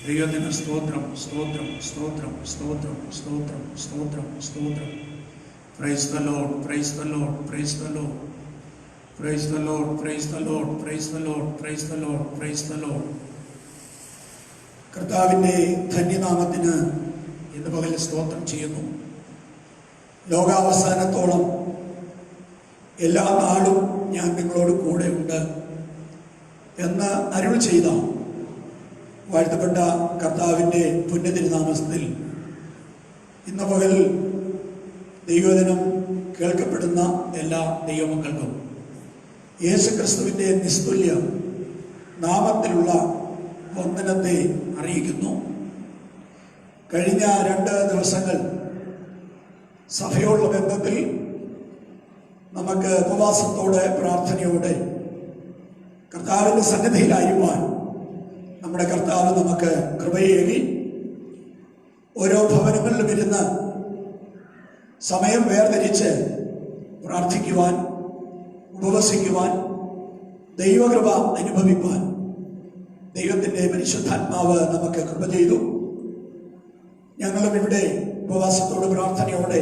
ദൈവത്തിന് സ്തോത്രം, സ്തോത്രം, സ്തോത്രം, സ്തോത്രം, സ്തോത്രം, സ്തോത്രം, സ്തോത്രം. Praise the Lord, praise the Lord, praise the Lord, praise the Lord, praise the Lord, praise the Lord, praise the Lord, praise the Lord. കർത്താവിൻ്റെ ധന്യനാമത്തിന് ഇന്ന് പകൽ സ്തോത്രം ചെയ്യുന്നു. ലോകാവസാനത്തോളം എല്ലാ നാളും ഞാൻ നിങ്ങളോട് കൂടെ ഉണ്ട് എന്ന് അരുൾ ചെയ്ത വാഴ്ത്തപ്പെട്ട കർത്താവിൻ്റെ പുണ്യതിരുനാമത്തിൽ ഇന്ന് പകൽ ദൈവദിനം കേൾക്കപ്പെടുന്ന എല്ലാ ദൈവമക്കൾക്കും യേശുക്രിസ്തുവിൻ്റെ നിസ്തുല്യ നാമത്തിലുള്ള വന്ദനത്തെ അറിയിക്കുന്നു. കഴിഞ്ഞ 2 ദിവസങ്ങൾ സഭയോടുള്ള ബന്ധത്തിൽ നമുക്ക് ഉപവാസത്തോടെ പ്രാർത്ഥനയോടെ കർത്താവിൻ്റെ സന്നിധിയിലായിരിക്കാൻ നമ്മുടെ കർത്താവ് നമുക്ക് കൃപയേകി. ഓരോ ഭവനങ്ങളിലും ഇരുന്ന് സമയം വേർതിരിച്ച് പ്രാർത്ഥിക്കുവാൻ, ഉപവസിക്കുവാൻ, ദൈവകൃപ അനുഭവിക്കുവാൻ ദൈവത്തിൻ്റെ പരിശുദ്ധാത്മാവ് നമുക്ക് കൃപ ചെയ്തു. ഞങ്ങളും ഇവിടെ ഉപവാസത്തോടെ പ്രാർത്ഥനയോടെ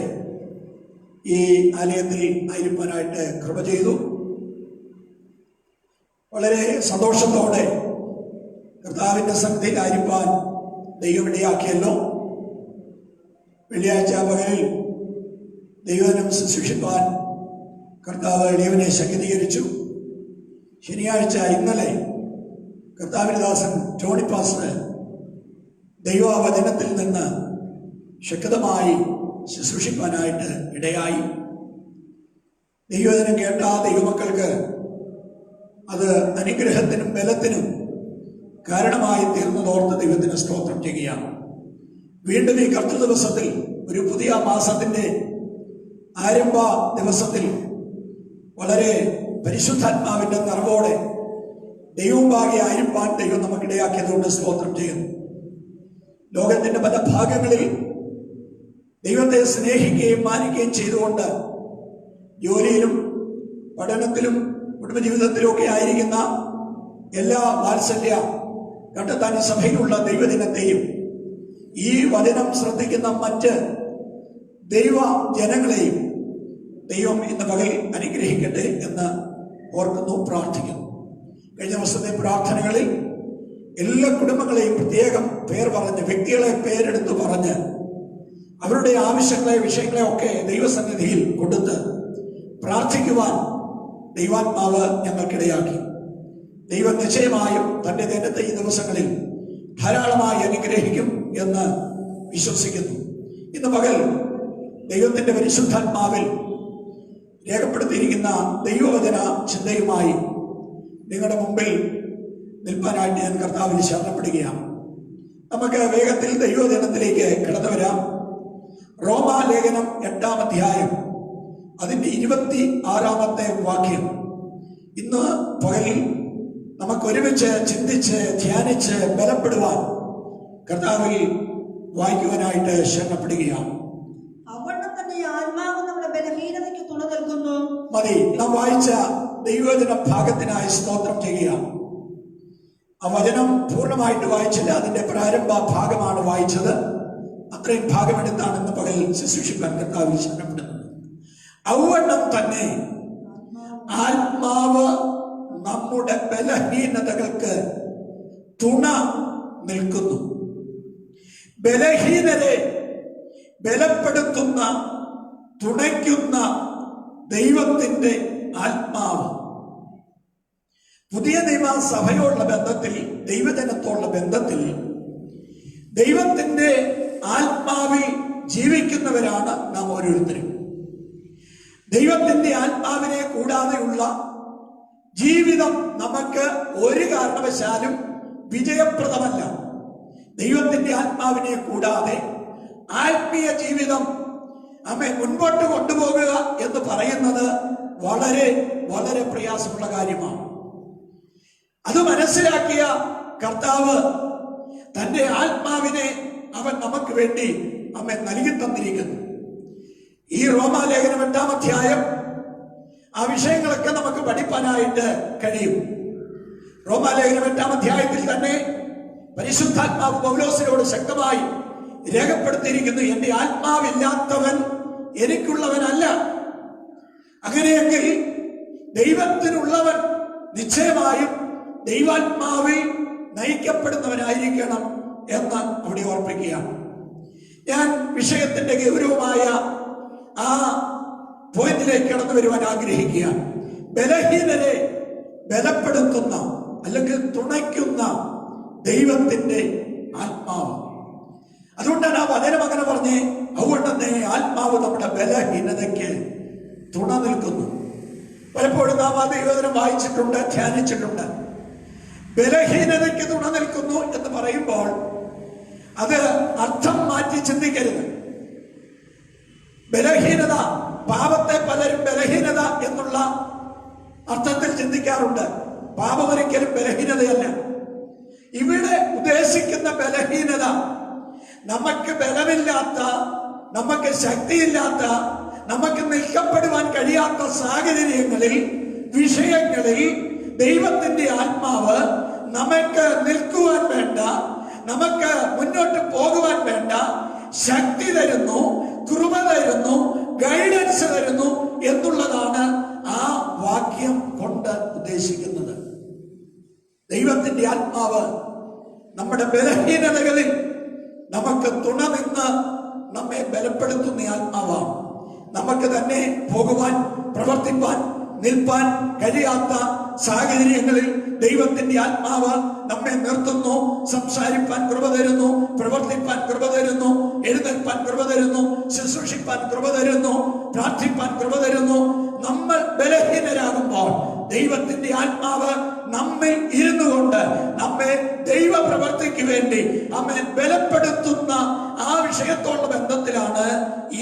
ഈ ആലയത്തിൽ ആയിരിക്കാനായിട്ട് കൃപ ചെയ്തു. വളരെ സന്തോഷത്തോടെ കർത്താവിൻ്റെ സന്നിധിയിലായിരിക്കാൻ ദൈവം ഇടയാക്കിയല്ലോ. വെള്ളിയാഴ്ച പകലിൽ ദൈവദിനം ശുശ്രൂഷിക്കാൻ കർത്താവ് എളിയവനെ ശക്തീകരിച്ചു. ശനിയാഴ്ച ഇന്നലെ കർത്താവിന്റെ ദാസൻ ടോണി പാസ്റ്റർ ദൈവവചനത്തിൽ നിന്ന് ശക്തമായി ശുശ്രൂഷിക്കാനായിട്ട് ഇടയായി. ദൈവവചനം കേട്ട ദൈവമക്കൾക്ക് അത് അനുഗ്രഹത്തിനും ബലത്തിനും കാരണമായി തീർന്നതോർത്ത് ദൈവത്തിന് സ്തോത്രം ചെയ്യുകയാണ്. വീണ്ടും ഈ കർത്തൃ ദിവസത്തിൽ, ഒരു പുതിയ മാസത്തിന്റെ ആരംഭ ദിവസത്തിൽ വളരെ പരിശുദ്ധാത്മാവിന്റെ നിറവോടെ ദൈവമുമ്പാകെ ആയിരിക്കാൻ ദൈവം നമുക്കിടയാക്കിയതുകൊണ്ട് സ്തോത്രം ചെയ്യുന്നു. ലോകത്തിന്റെ പല ഭാഗങ്ങളിൽ ദൈവത്തെ സ്നേഹിക്കുകയും മാനിക്കുകയും ചെയ്തുകൊണ്ട് ജോലിയിലും പഠനത്തിലും കുടുംബജീവിതത്തിലുമൊക്കെ ആയിരിക്കുന്ന എല്ലാ വാത്സല്യ കണ്ടെത്താൻ സഭയിലുള്ള ദൈവദിനത്തെയും ഈ വചനം ശ്രദ്ധിക്കുന്ന മറ്റ് ദൈവ ജനങ്ങളെയും ദൈവം ഇന്ന് പകൽ അനുഗ്രഹിക്കട്ടെ എന്ന് ഓർക്കുന്നു, പ്രാർത്ഥിക്കുന്നു. കഴിഞ്ഞ ദിവസത്തെ പ്രാർത്ഥനകളിൽ എല്ലാ കുടുംബങ്ങളെയും പ്രത്യേകം പേർ പറഞ്ഞ്, വ്യക്തികളെ പേരെടുത്ത് പറഞ്ഞ് അവരുടെ ആവശ്യങ്ങളെ, വിഷയങ്ങളെ ഒക്കെ ദൈവസന്നിധിയിൽ കൊടുത്ത് പ്രാർത്ഥിക്കുവാൻ ദൈവാത്മാവ് ഞങ്ങൾക്കിടയാക്കി. ദൈവം നിശ്ചയമായും തൻ്റെ ദിനത്തെ ഈ ദിവസങ്ങളിൽ ധാരാളമായി അനുഗ്രഹിക്കും എന്ന് വിശ്വസിക്കുന്നു. ഇന്ന് പകൽ ദൈവത്തിൻ്റെ പരിശുദ്ധാത്മാവിൽ രേഖപ്പെടുത്തിയിരിക്കുന്ന ദൈവവചന ചിന്തയുമായി നിങ്ങളുടെ മുമ്പിൽ നിൽപ്പാനായിട്ട് ഞാൻ കർത്താവിൽ ശരണപ്പെടുകയാണ്. നമുക്ക് വേഗത്തിൽ ദൈവവചനത്തിലേക്ക് കടന്നു വരാം. റോമാലേഖനം 8-ാം അധ്യായം അതിൻ്റെ 26-ാമത്തെ വാക്യം ഇന്ന് പകലിൽ നമുക്ക് ഒരുമിച്ച് ചിന്തിച്ച് ധ്യാനിച്ച് ബലപ്പെടുവാൻ കർത്താവിൽ വായിക്കുവാനായിട്ട് ശരണപ്പെടുകയാണ്. മതി, നാം വായിച്ച ദൈവവചന ഭാഗത്തിനായി സ്തോത്രം ചെയ്യുകയാണ്. ആ വചനം പൂർണ്ണമായിട്ട് വായിച്ചില്ല, അതിന്റെ പ്രാരംഭ ഭാഗമാണ് വായിച്ചത്. അത്രയും ഭാഗമെടുത്താണ് ഇന്ന് പകൽ ശുശ്രൂഷിക്കാൻ കർത്താവിൽ ശരണപ്പെടുന്നത്. ഔവണ്ണം തന്നെ ആത്മാവ് നമ്മുടെ ബലഹീനതകൾക്ക് തുണ നിൽക്കുന്നു. ബലഹീനരെ ബലപ്പെടുത്തുന്ന, തുണയ്ക്കുന്ന ദൈവത്തിന്റെ ആത്മാവ്. പുതിയ നിയമസഭയോടുള്ള ബന്ധത്തിൽ, ദൈവജനത്തോടുള്ള ബന്ധത്തിൽ ദൈവത്തിന്റെ ആത്മാവിൽ ജീവിക്കുന്നവരാണ് നാം ഓരോരുത്തരും. ദൈവത്തിന്റെ ആത്മാവിനെ കൂടാതെയുള്ള ജീവിതം നമുക്ക് ഒരു കാരണവശാലും വിജയപ്രദമല്ല. ദൈവത്തിന്റെ ആത്മാവിനെ കൂടാതെ ആത്മീയ ജീവിതം നമ്മെ മുൻപോട്ട് കൊണ്ടുപോകുക എന്ന് പറയുന്നത് വളരെ വളരെ പ്രയാസമുള്ള കാര്യമാണ്. അത് മനസ്സിലാക്കിയ കർത്താവ് തന്റെ ആത്മാവിനെ അവൻ നമുക്ക് വേണ്ടി നമ്മെ നൽകി തന്നിരിക്കുന്നു. ഈ റോമാലേഖനം 8-ാം അധ്യായം ആ വിഷയങ്ങളൊക്കെ നമുക്ക് പഠിപ്പാനായിട്ട് കഴിയും. റോമാലേഖനം 8-ാം അധ്യായത്തിൽ തന്നെ പരിശുദ്ധാത്മാവ് പൗലോസിനോട് ശക്തമായി രേഖപ്പെടുത്തിയിരിക്കുന്നു, എന്റെ ആത്മാവില്ലാത്തവൻ എനിക്കുള്ളവനല്ല. അങ്ങനെയെങ്കിൽ ദൈവത്തിനുള്ളവൻ നിശ്ചയമായും ദൈവാത്മാവിൽ നയിക്കപ്പെടുന്നവനായിരിക്കണം എന്ന് അവിടെ ഓർപ്പിക്കുകയാണ്. ഞാൻ വിഷയത്തിന്റെ ഗൗരവമായ ആ പോയിന്റിലേക്ക് കടന്നു വരുവാൻ ആഗ്രഹിക്കുകയാണ്. ബലഹീനരെ ബലപ്പെടുത്തുന്ന അല്ലെങ്കിൽ തുണയ്ക്കുന്ന ദൈവത്തിന്റെ ആത്മാവ്. അതുകൊണ്ടാണ് ആ വചനം അങ്ങനെ പറഞ്ഞേ, അതുകൊണ്ട് തന്നെ ആത്മാവ് നമ്മുടെ ബലഹീനതയ്ക്ക് തുണ നിൽക്കുന്നു. പലപ്പോഴും നാം ആ ദൈവവചനം വായിച്ചിട്ടുണ്ട്, ധ്യാനിച്ചിട്ടുണ്ട്. ബലഹീനതയ്ക്ക് തുണ നിൽക്കുന്നു എന്ന് പറയുമ്പോൾ അത് അർത്ഥം മാറ്റി ചിന്തിക്കരുത്. ബലഹീനത, പാപത്തെ പലരും ബലഹീനത എന്നുള്ള അർത്ഥത്തിൽ ചിന്തിക്കാറുണ്ട്. പാപം ഒരിക്കലും ബലഹീനതയല്ല. ഇവിടെ ഉദ്ദേശിക്കുന്ന ബലഹീനത നമുക്ക് ബലമില്ലാത്ത, നമുക്ക് ശക്തിയില്ലാത്ത, നമുക്ക് നിൽക്കപ്പെടുവാൻ കഴിയാത്ത സാഹചര്യങ്ങളിൽ, വിഷയങ്ങളിൽ ദൈവത്തിന്റെ ആത്മാവ് നമുക്ക് നിൽക്കുവാൻ വേണ്ട, നമുക്ക് മുന്നോട്ട് പോകുവാൻ വേണ്ട ശക്തി തരുന്നു, കൃപ തരുന്നു, ഗൈഡൻസ് തരുന്നു എന്നുള്ളതാണ് ആ വാക്യം കൊണ്ട് ഉദ്ദേശിക്കുന്നത്. ദൈവത്തിന്റെ ആത്മാവ് നമ്മുടെ ബലഹീനതകളിൽ നമുക്ക് തുണ നിന്ന് നമ്മെ ബലപ്പെടുത്തുന്ന ആത്മാവാണ്. നമുക്ക് തന്നെ പോകുവാൻ, പ്രവർത്തിപ്പാൻ, നിൽപ്പാൻ കഴിയാത്ത സാഹചര്യങ്ങളിൽ ദൈവത്തിന്റെ ആത്മാവ് നമ്മെ നിർത്തുന്നു, സംസാരിപ്പാൻ കൃപ തരുന്നു, പ്രവർത്തിപ്പാൻ കൃപ തരുന്നു, എഴുന്നേൽപ്പാൻ കൃപ തരുന്നു, ശുശ്രൂഷിപ്പാൻ കൃപ തരുന്നു, പ്രാർത്ഥിപ്പാൻ കൃപ തരുന്നു. നമ്മൾ ബലഹീനരാകുമ്പോൾ ദൈവത്തിന്റെ ആത്മാവ് നമ്മിൽ ഇരുന്നു കൊണ്ട് നമ്മെ ദൈവ പ്രവർത്തിക്ക് വേണ്ടി നമ്മെ ബലപ്പെടുത്തുന്ന ആ വിഷയത്തോടുള്ള ബന്ധത്തിലാണ്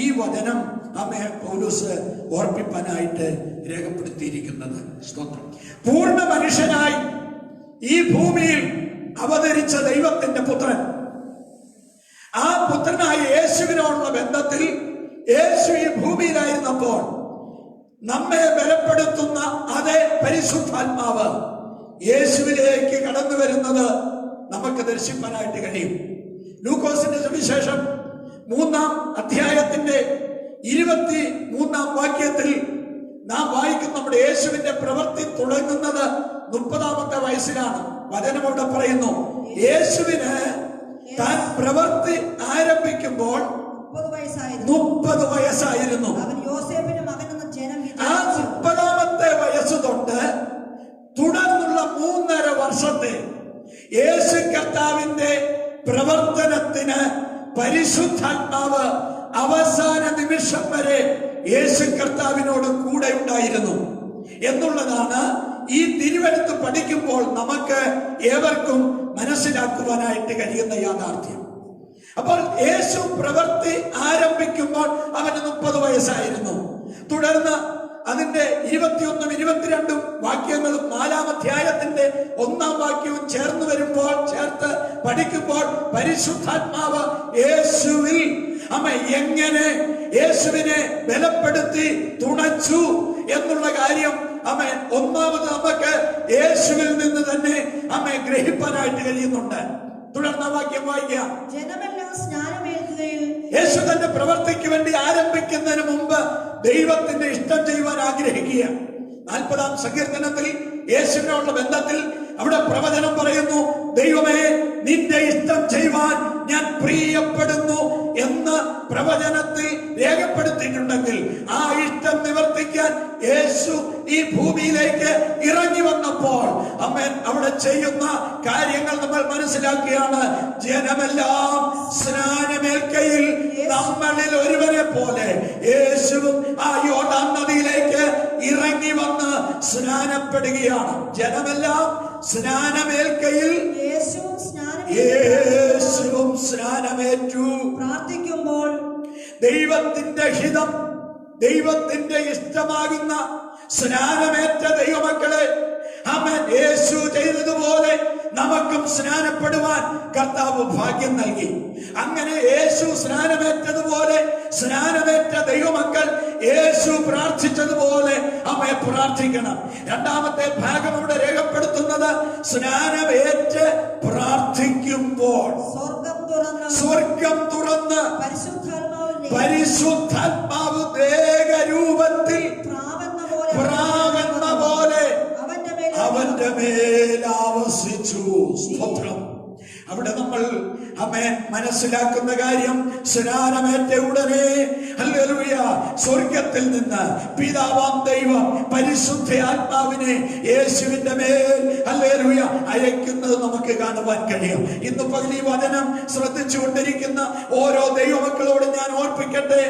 ഈ വചനം നമ്മെ പൗലോസ് ഓർപ്പിപ്പാനായിട്ട് രേഖപ്പെടുത്തിയിരിക്കുന്നത്. സ്തോത്രം. പൂർണ്ണ മനുഷ്യനായി ഈ ഭൂമിയിൽ അവതരിച്ച ദൈവത്തിന്റെ പുത്രൻ, ആ പുത്രനായ യേശുവിനോടുള്ള ബന്ധത്തിൽ യേശു ഈ ഭൂമിയിലായിരുന്നപ്പോൾ നമ്മെ ബലപ്പെടുത്തുന്ന അതേ പരിശുദ്ധാത്മാവ് യേശുവിലേക്ക് കടന്നു വരുന്നത് നമുക്ക് ദർശിപ്പാനായിട്ട് കഴിയും. ലൂക്കോസിന്റെ സുവിശേഷം 3-ാം അധ്യായത്തിന്റെ 23-ാം വാക്യത്തിൽ നാം വായിക്കുന്ന നമ്മുടെ യേശുവിന്റെ പ്രവൃത്തി തുടങ്ങുന്നത് 30-ാമത്തെ വയസ്സിലാണ്. വചനം അവിടെ പറയുന്നു, യേശുവിന് താൻ പ്രവൃത്തി ആരംഭിക്കുമ്പോൾ 30 വയസ്സായിരുന്നു. ആ 30-ാമത്തെ വയസ്സ് തൊട്ട് തുടർന്നുള്ള 3.5 വർഷത്തെ യേശു കർത്താവിന്റെ പ്രവർത്തനത്തിന് പരിശുദ്ധാത്മാവ് അവസാന നിമിഷം വരെ യേശു കർത്താവിനോട് കൂടെ ഉണ്ടായിരുന്നു എന്നുള്ളതാണ് ഈ തിരുവെഴുത്ത് പഠിക്കുമ്പോൾ നമുക്ക് ഏവർക്കും മനസ്സിലാക്കുവാനായിട്ട് കഴിയുന്ന യാഥാർത്ഥ്യം. അപ്പോൾ യേശു പ്രവൃത്തി ആരംഭിക്കുമ്പോൾ അവന് 30 വയസ്സായിരുന്നു. തുടർന്ന് അതിന്റെ 21-ഉം 22-ഉം വാക്യങ്ങളും 4-ാം അധ്യായത്തിന്റെ 1-ാം വാക്യവും ചേർത്ത് പഠിക്കുമ്പോൾ പരിശുദ്ധാത്മാവ് യേശുവിൽ എങ്ങനെ യേശുവിനെ ബലപ്പെടുത്തി തുണച്ചു എന്നുള്ള കാര്യം ഒന്നാമത് നമുക്ക് യേശുവിൽ നിന്ന് തന്നെ ഗ്രഹിപ്പാനായിട്ട് കഴിയുന്നുണ്ട്. തുടർന്ന വാക്യം വായിക്കാം. ജനമെല്ലാം സ്നാനമേൽക്കുകയും യേശു തന്റെ പ്രവർത്തിക്ക് വേണ്ടി ആരംഭിക്കുന്നതിന് മുമ്പ് ദൈവത്തിന്റെ ഇഷ്ടം ചെയ്യുവാൻ ആഗ്രഹിക്കുക. 40-ാം സങ്കീർത്തനത്തിൽ യേശുവിനോടുള്ള ബന്ധത്തിൽ അവിടെ പ്രവചനം പറയുന്നു, ദൈവമേ നിന്റെ ഇഷ്ടം ചെയ്യുവാൻ ഞാൻ പ്രിയപ്പെടുന്നു എന്ന് പ്രവചനത്തിൽ രേഖപ്പെടുത്തിയിട്ടുണ്ടെങ്കിൽ ആ ഇഷ്ടം നിവർത്തിക്കാൻ യേശു ഈ ഭൂമിയിലേക്ക് ഇറങ്ങി വന്നപ്പോൾ അവിടെ ചെയ്യുന്ന കാര്യങ്ങൾ നമ്മൾ മനസ്സിലാക്കുകയാണ്. ജനമെല്ലാം സ്നാനമേൽക്കയിൽ നമ്മളിൽ ഒരുവനെ പോലെ യേശുവും ആ യോർദാൻ നദിയിലേക്ക് ഇറങ്ങി വന്ന് സ്നാനപ്പെടുകയാണ്. ജനമെല്ലാം സ്നാനമേൽക്കയിൽ യേശുവും സ്നാനമേറ്റു. പ്രാർത്ഥിക്കുമ്പോൾ ദൈവത്തിന്റെ ഹിതം, ദൈവത്തിന്റെ ഇഷ്ടമാകുന്ന സ്നാനമേറ്റ ദൈവമക്കളെ, ആമേൻ. യേശു ചെയ്തതുപോലെ നമുക്കും സ്നാനപ്പെടുവാൻ കർത്താവ് ഭാഗ്യം നൽകി. അങ്ങനെ യേശു സ്നാനമേറ്റതുപോലെ സ്നാനമേറ്റ ദൈവമക്കൾ യേശു പ്രാർത്ഥിച്ചതുപോലെ അമ്മയെ പ്രാർത്ഥിക്കണം. രണ്ടാമത്തെ ഭാഗം അവിടെ രേഖപ്പെടുത്തുന്നത് സ്നാനമേറ്റ് പ്രാർത്ഥിക്കുമ്പോൾ സ്വർഗം തുറന്ന് പരിശുദ്ധാത്മാവ് ദേഹരൂപത്തിൽ പ്രാവെന്ന പോലെ അവന്റെ മേൽ ആവസിച്ചു. സ്തോത്രം. അവിടെ നമ്മൾ മനസ്സിലാക്കുന്ന കാര്യം, സ്നാനമേറ്റ ഉടനെ ഹല്ലേലൂയ സ്വർഗത്തിൽ നിന്ന് പിതാവാം ദൈവം പരിശുദ്ധ ആത്മാവിനെ യേശുവിന്റെ മേൽ ഹല്ലേലൂയ അയക്കുന്നത് നമുക്ക് കാണുവാൻ കഴിയും. ഇന്ന് പകൽ ഈ വചനം ശ്രദ്ധിച്ചുകൊണ്ടിരിക്കുന്ന ഓരോ ദൈവമക്കളോട് ഞാൻ ഓർപ്പിക്കട്ടെ,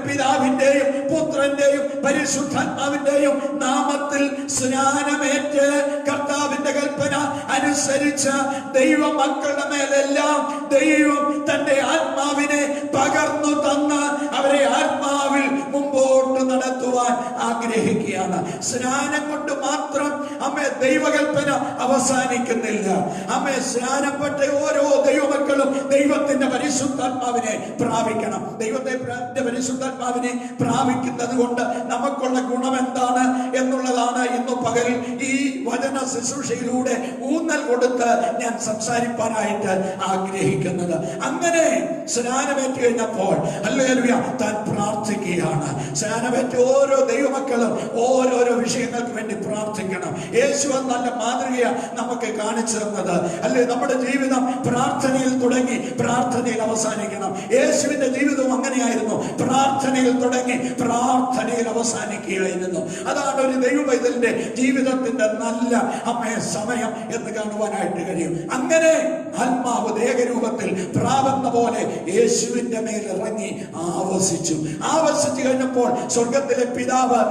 പിതാവിന്റെയും പുത്രന്റെയും പരിശുദ്ധാത്മാവിന്റെയും നാമത്തിൽ സ്നാനമേറ്റ് കർത്താവിന്റെ കൽപ്പന അനുസരിച്ച ദൈവമക്കളുടെ മേലെല്ലാം ദൈവം തന്റെ ആത്മാവിനെ പകർന്നു തന്ന് അവരെ ആത്മാവിൽ മുമ്പോട്ട് നടത്തുവാൻ ആഗ്രഹിക്കുകയാണ്. സ്നാനം കൊണ്ട് മാത്രം ദൈവകൽപ്പന അവസാനിക്കുന്നില്ല. സ്നാനപ്പെട്ട ഓരോ ദൈവമക്കളും ദൈവത്തിന്റെ പരിശുദ്ധാത്മാവിനെ പ്രാപിക്കണം. ദൈവത്തിന്റെ പരിശുദ്ധാത്മാവിനെ പ്രാപിക്കുന്നത് കൊണ്ട് നമുക്കുള്ള ഗുണം എന്താണ് എന്നുള്ളതാണ് ഇന്ന് പകൽ ഈ വചന ശുശ്രൂഷയിലൂടെ ഊന്നൽ കൊടുത്ത് ഞാൻ സംസാരിക്കാനായിട്ട് ആഗ്രഹിക്കുന്നത്. അങ്ങനെ സ്നാനമേറ്റ് കഴിഞ്ഞപ്പോൾ ഹല്ലേലൂയ താൻ പ്രാർത്ഥിക്കുകയാണ്. സ്നാനമേറ്റ ഓരോ ദൈവമക്കളും ഓരോരോ വിഷയങ്ങൾക്ക് വേണ്ടി പ്രാർത്ഥിക്കണം. യേശു നല്ല മാതൃകയാ നമുക്ക് കാണിച്ചു തന്നത്. അല്ലെ, നമ്മുടെ ജീവിതം പ്രാർത്ഥനയിൽ തുടങ്ങി പ്രാർത്ഥനയിൽ അവസാനിക്കണം. യേശുവിന്റെ ജീവിതവും അങ്ങനെയായിരുന്നു. പ്രാർത്ഥനയിൽ തുടങ്ങി പ്രാർത്ഥനയിൽ അവസാനിക്കുകയായിരുന്നു. അതാണ് ഒരു ദൈവപൈതലിന്റെ ജീവിതത്തിന്റെ നല്ല സമയം എന്ന് കാണുവാനായിട്ട് കഴിയും. അങ്ങനെ ആത്മാവ് ദേഹരൂപത്തിൽ പ്രാവെന്ന പോലെ യേശുവിന്റെ മേൽ ഇറങ്ങി ആവസിച്ചു കഴിഞ്ഞപ്പോൾ സ്വർഗത്തിലെ പിതാവ്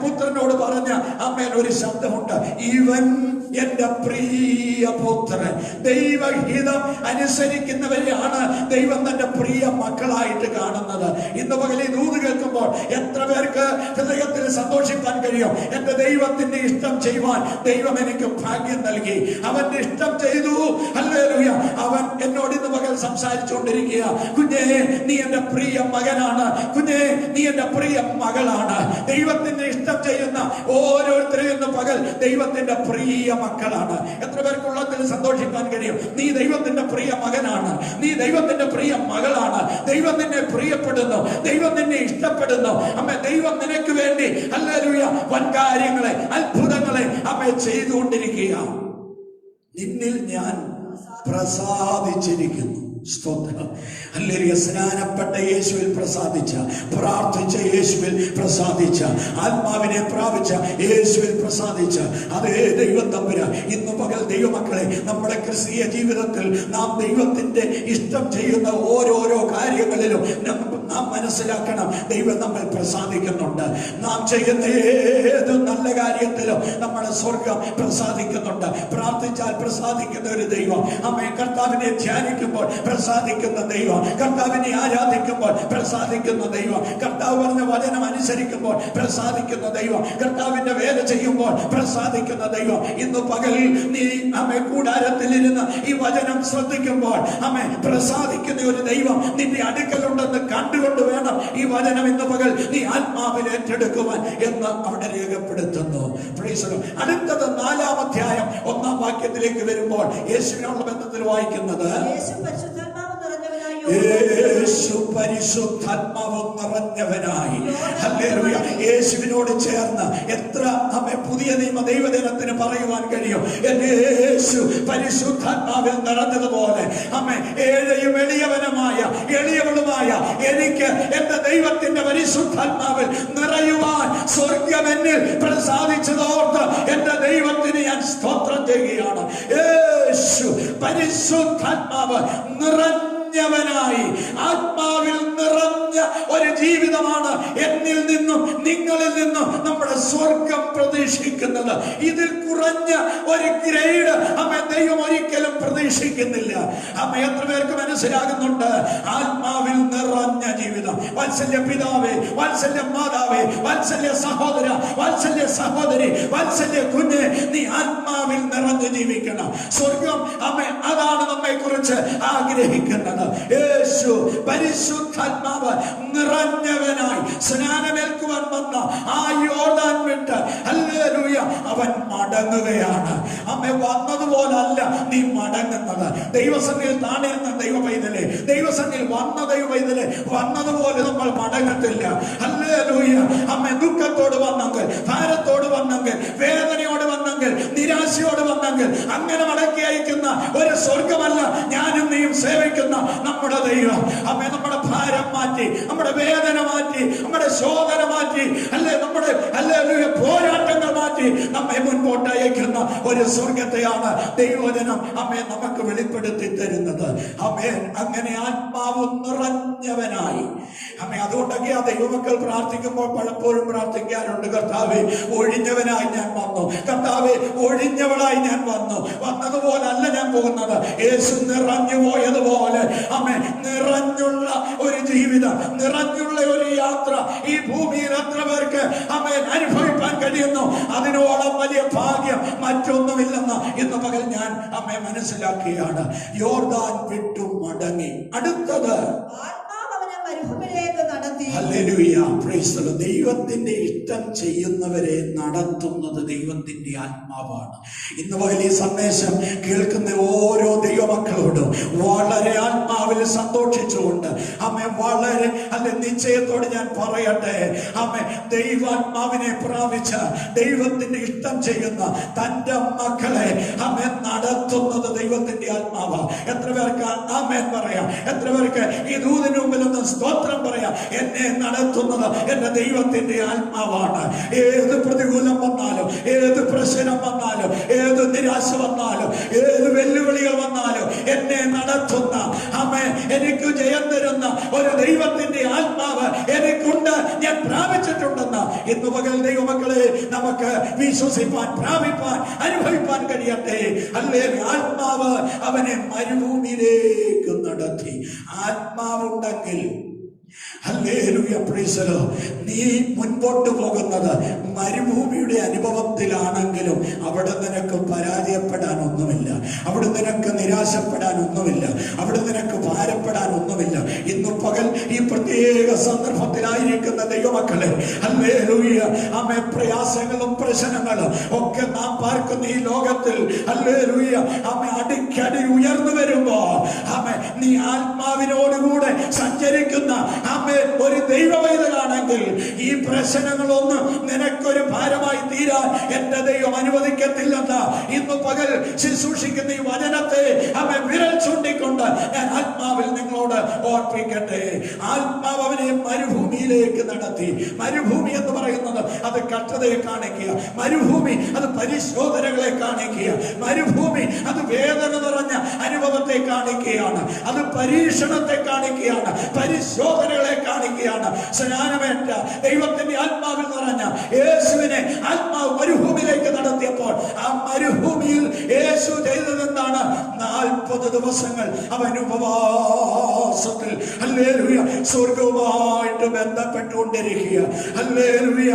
പുത്രനോട് പറഞ്ഞ ഒരു ശബ്ദമുണ്ട്, ഇവൻ എന്റെ പ്രിയ പുത്രൻ. ദൈവഹിതം അനുസരിക്കുന്നവരെയാണ് ദൈവം തന്റെ പ്രിയ മക്കളായിട്ട് കാണുന്നത്. ഇന്ന് പകൽ ഈ ദൂത് കേൾക്കുമ്പോൾ എത്ര പേർക്ക് ഹൃദയത്തിൽ സന്തോഷിക്കാൻ കഴിയും? എന്റെ ദൈവത്തിന്റെ ഇഷ്ടം ചെയ്യുവാൻ ദൈവം എനിക്ക് ഭാഗ്യം നൽകി. അവന്റെ ഇഷ്ടം ചെയ്തു. ഹല്ലേലൂയ. അവൻ എന്നോട് ഇന്ന് പകൽ സംസാരിച്ചുകൊണ്ടിരിക്കുക, കുഞ്ഞേ നീ എന്റെ പ്രിയ മകനാണ്, കുഞ്ഞേ നീ എന്റെ പ്രിയ മകളാണ്. ദൈവത്തിന്റെ ഇഷ്ടം ചെയ്യുന്ന ഓരോരുത്തരും ഇന്ന് പകൽ ദൈവത്തിന്റെ പ്രിയ മക്കളാണ്. എത്ര പേർക്കുള്ളതിൽ സന്തോഷിക്കാൻ കഴിയും? നീ ദൈവത്തിന്റെ പ്രിയ മകനാണ്, നീ ദൈവത്തിന്റെ പ്രിയ മകളാണ്. ദൈവം നിന്നെ പ്രിയപ്പെടുന്നു, ദൈവം നിന്നെ ഇഷ്ടപ്പെടുന്നു. ദൈവം നിനക്ക് വേണ്ടി ഹല്ലേലൂയ വൻകാര്യങ്ങളെ അത്ഭുതങ്ങളെ ചെയ്തുകൊണ്ടിരിക്കുക. നിന്നിൽ ഞാൻ പ്രസാദിച്ചിരിക്കുന്നു. സ്തോത്രം. ഹല്ലേലൂയ. സ്നാനപ്പെട്ട യേശുവിൽ പ്രസാദിച്ച, പ്രാർത്ഥിച്ച യേശുവിൽ പ്രസാദിച്ച, ആത്മാവിനെ പ്രാപിച്ച യേശുവിൽ പ്രസാദിച്ച അതേ ദൈവം തമ്പുരാൻ ഇന്ന് പകൽ ദൈവമക്കളെ നമ്മുടെ ക്രിസ്തീയ ജീവിതത്തിൽ നാം ദൈവത്തിന്റെ ഇഷ്ടം ചെയ്യുന്ന ഓരോരോ കാര്യങ്ങളിലും നാം മനസ്സിലാക്കണം, ദൈവം നമ്മൾ പ്രസാദിക്കുന്നുണ്ട്. നാം ചെയ്യുന്ന ഏത് നല്ല കാര്യത്തിലും നമ്മുടെ സ്വർഗം പ്രസാദിക്കുന്നുണ്ട്. പ്രാർത്ഥിച്ചാൽ പ്രസാദിക്കുന്ന ഒരു ദൈവം, കർത്താവിനെ ധ്യാനിക്കുമ്പോൾ പ്രസാദിക്കുന്ന ദൈവം, കർത്താവിനെ ആരാധിക്കുമ്പോൾ പ്രസാദിക്കുന്ന ദൈവം, കർത്താവ് പറഞ്ഞ വചനം അനുസരിക്കുമ്പോൾ പ്രസാദിക്കുന്ന ദൈവം, കർത്താവിന്റെ വേല ചെയ്യുമ്പോൾ പ്രസാദിക്കുന്ന ദൈവം. ഇന്ന് പകൽ നീ കൂടാരത്തിലിരുന്ന് ഈ വചനം ശ്രദ്ധിക്കുമ്പോൾ പ്രസാദിക്കുന്ന ഒരു ദൈവം നിന്റെ അടുക്കലുണ്ടെന്ന് കണ്ടുകൊണ്ട് വേണം ഈ വചനം ഇന്ന് പകൽ നീ ആത്മാവിൽ ഏറ്റെടുക്കുവാൻ എന്ന് അവിടെ രേഖപ്പെടുത്തുന്നു. അടുത്തത് 4-ാം അധ്യായം 1-ാം വാക്യത്തിലേക്ക് വരുമ്പോൾ യേശുവിനുള്ള ബന്ധത്തിൽ വായിക്കുന്നത്, യേശു പരിശുദ്ധാത്മാവ് നിറഞ്ഞവനായി. ഹല്ലേലൂയ. യേശുവിനോട് ചേർന്ന് എത്ര പുതിയ നിയമ ദൈവദിനത്തിന് പറയുവാൻ കഴിയും? എന്റെ യേശു പരിശുദ്ധാത്മാവിൽ നിറഞ്ഞതുപോലെ ഏഴയും എളിയവളുമായ എനിക്ക് എന്റെ ദൈവത്തിന്റെ പരിശുദ്ധാത്മാവിൽ നിറയുവാൻ സ്വർഗം എന്നിൽ പ്രസാദിച്ചതോർത്ത് എന്റെ ദൈവത്തിന് ഞാൻ സ്തോത്രം ചെയ്യുകയാണ്. യേശു പരിശുദ്ധാത്മാവ് നിറഞ്ഞ നിറഞ്ഞവനായി, ആത്മാവിൽ നിറഞ്ഞ ഒരു ജീവിതമാണ് എന്നിൽ നിന്നും നിങ്ങളിൽ നിന്നും നമ്മുടെ സ്വർഗം പ്രതീക്ഷിക്കുന്നത്. ഇതിൽ കുറഞ്ഞ ഒരു ഗ്രേഡ് ദൈവം ഒരിക്കലും പ്രതീക്ഷിക്കുന്നില്ല. എത്ര പേർക്ക് മനസ്സിലാകുന്നുണ്ട്? ആത്മാവിൽ നിറഞ്ഞ ജീവിതം. വാത്സല്യ പിതാവേ, വാത്സല്യ മാതാവേ, വാത്സല്യ സഹോദര, വാത്സല്യ സഹോദരി, വാത്സല്യ കുഞ്ഞ്, നീ ആത്മാവിൽ നിറഞ്ഞു ജീവിക്കണം. സ്വർഗം അതാണ് നമ്മെ കുറിച്ച് ആഗ്രഹിക്കുന്നത്. യേശു പരിശുദ്ധാത്മാവ് നിറഞ്ഞവനായി സ്നാനമേൽക്കുവാൻ വന്ന ആ യോർദാൻ വിട്ട് ഹല്ലേലൂയ അവൻ മടങ്ങുകയാണ്. വന്നതുപോലല്ല നീ മടങ്ങുന്നത്. ദൈവസന്നിധിയിൽ താണിരുന്ന ദൈവ പൈതലേ, ദൈവസന്നിധിയിൽ വന്ന ദൈവ പൈതലേ, വന്നതുപോലെ നമ്മൾ മടങ്ങത്തില്ല. ഹല്ലേലൂയ. ദുഃഖത്തോട് വന്നെങ്കിൽ, ഭാരത്തോട് വന്നെങ്കിൽ, വേദനയോട് വന്നെങ്കിൽ, നിരാശയോട് വന്നെങ്കിൽ, അങ്ങനെ മടക്കി അയക്കുന്ന ഒരു സ്വർഗമല്ല ഞാനും നീയും സേവിക്കുന്ന നമ്മുടെ ദൈവം. നമ്മുടെ ഭാരം മാറ്റി, നമ്മുടെ വേദന മാറ്റി, നമ്മുടെ ശോധന മാറ്റി, നമ്മുടെ പോരാട്ടങ്ങൾ മാറ്റി നമ്മെ മുൻപോട്ട് അയക്കുന്ന ഒരു സ്വർഗത്തെയാണ് ദൈവവചനം നമുക്ക് വെളിപ്പെടുത്തി തരുന്നത്. അങ്ങനെ ആത്മാവ് നിറഞ്ഞവനായി. അതുകൊണ്ടൊക്കെ ആ ദൈവമക്കൾ പ്രാർത്ഥിക്കുമ്പോൾ പലപ്പോഴും പ്രാർത്ഥിക്കാറുണ്ട്, കർത്താവേ ഒഴിഞ്ഞവനായി ഞാൻ വന്നു, കർത്താവേ ഒഴിഞ്ഞവളായി ഞാൻ വന്നു. വന്നതുപോലല്ല ഞാൻ പോകുന്നത്, യേശു നിറഞ്ഞു പോയതുപോലെ നിറഞ്ഞുള്ള ഒരു ജീവിതം, നിറഞ്ഞുള്ള ഒരു യാത്ര ഈ ഭൂമിയിൽ എത്ര പേർക്ക് അനുഭവിക്കാൻ കഴിയുന്നു? അതിനോളം വലിയ ഭാഗ്യം മറ്റൊന്നുമില്ലെന്ന് ഇന്ന് പകൽ ഞാൻ മനസ്സിലാക്കുകയാണ്. യോർദാൻ വിട്ടു മടങ്ങി. അടുത്തത് ദൈവത്തിന്റെ ഇഷ്ടം ചെയ്യുന്നവരെ നടത്തുന്നത് ദൈവത്തിന്റെ ആത്മാവാണ്. ഇന്ന് പകൽ ഈ സന്ദേശം കേൾക്കുന്ന ഓരോ ദൈവമക്കളോടും വളരെ ആത്മാവിൽ സന്തോഷിച്ചുകൊണ്ട് വളരെ നിശ്ചയത്തോടെ ഞാൻ പറയട്ടെ, ദൈവാത്മാവിനെ പ്രാപിച്ച ദൈവത്തിന്റെ ഇഷ്ടം ചെയ്യുന്ന തന്റെ മക്കളെ നടത്തുന്നത് ദൈവത്തിന്റെ ആത്മാവാ. എത്ര പേർക്ക് ആമേൻ പറയാം? എത്ര പേർക്ക് ഈ ദൂതിന് മുമ്പിൽ ഒന്ന് സ്തോത്രം പറയാം? എന്നെ നടത്തുന്നത് എന്റെ ദൈവത്തിന്റെ ആത്മാവാണ്. ഏത് പ്രതികൂലം വന്നാലും, ഏത് പ്രശ്നം വന്നാലും, ഏത് നിരാശ വന്നാലും, ഏത് വെല്ലുവിളികൾ വന്നാലും എന്നെ നടത്തുന്ന എനിക്ക് ജയം തരുന്ന ഒരു ദൈവത്തിന്റെ ആത്മാവ് എനിക്കുണ്ട്, ഞാൻ പ്രാപിച്ചിട്ടുണ്ടെന്ന് ഇന്ന് പകൽ ദൈവമക്കളെ നമുക്ക് വിശ്വസിപ്പാൻ, പ്രാപിപ്പാൻ, അനുഭവിപ്പാൻ കഴിയട്ടെ. ആത്മാവ് അവനെ മരുഭൂമിയിലേക്ക് നടത്തി. ആത്മാവുണ്ടെങ്കിൽ നീ മുൻപോട്ട് പോകുന്നത് മരുഭൂമിയുടെ അനുഭവത്തിലാണെങ്കിലും അവിടെ നിനക്ക് പരാജയപ്പെടാനൊന്നുമില്ല, അവിടെ നിനക്ക് നിരാശപ്പെടാനൊന്നുമില്ല, അവിടെ നിനക്ക് ഭാരപ്പെടാനൊന്നുമില്ല. ഇന്ന് പകൽ ഈ പ്രത്യേക സന്ദർഭത്തിലായിരിക്കുന്ന ദൈവമക്കളെ, ഹല്ലേലൂയ, പ്രയാസങ്ങളും പ്രശ്നങ്ങളും ഒക്കെ നാം പാർക്കുന്ന ഈ ലോകത്തിൽ ഹല്ലേലൂയ അടിക്കടി ഉയർന്നു വരുമ്പോ നീ ആത്മാവിനോടുകൂടെ സഞ്ചരിക്കുന്ന ഒരു ദൈവവൈതലാണെങ്കിൽ ഈ പ്രശ്നങ്ങളൊന്നും നിനക്കൊരു ഭാരമായി തീരാൻ എന്റെ ദൈവം അനുവദിക്കത്തില്ലെന്ന് ഇന്ന് പകൽ ശുശ്രൂഷിക്കുന്ന ഈ വചനത്തെ വിരൽ ചൂണ്ടിക്കൊണ്ട് ഞാൻ ആത്മാവിൽ നിങ്ങളോട് ഓർപ്പിക്കട്ടെ. ആത്മാവ് അവനെ മരുഭൂമിയിലേക്ക് നടത്തി. മരുഭൂമി എന്ന് പറയുന്നത് അത് കഷ്ടതയെ കാണിക്കുക, മരുഭൂമി അത് പരിശോധനകളെ കാണിക്കുക, മരുഭൂമി അത് വേദന നിറഞ്ഞ അനുഭവത്തെ കാണിക്കുകയാണ്, അത് പരീക്ഷണത്തെ കാണിക്കുകയാണ്, പരിശോധനകളെ കാണിക്കുകയാണ്. സ്നാനമേറ്റ ദൈവത്തിന്റെ ആത്മാവിൽ നിറഞ്ഞ യേശുവിനെ ആത്മാവ് മരുഭൂമിയിലേക്ക് നടത്തിയപ്പോൾ ആ മരുഭൂമിയിൽ യേശു ചെയ്തതെന്താണ്? 40 ദിവസങ്ങൾ അവൻ ഉപവാസത്തിൽ ഹല്ലേലൂയ സ്വർഗവുമായിട്ട് ബന്ധപ്പെട്ടുകൊണ്ടിരിക്കുക. ഹല്ലേലൂയ.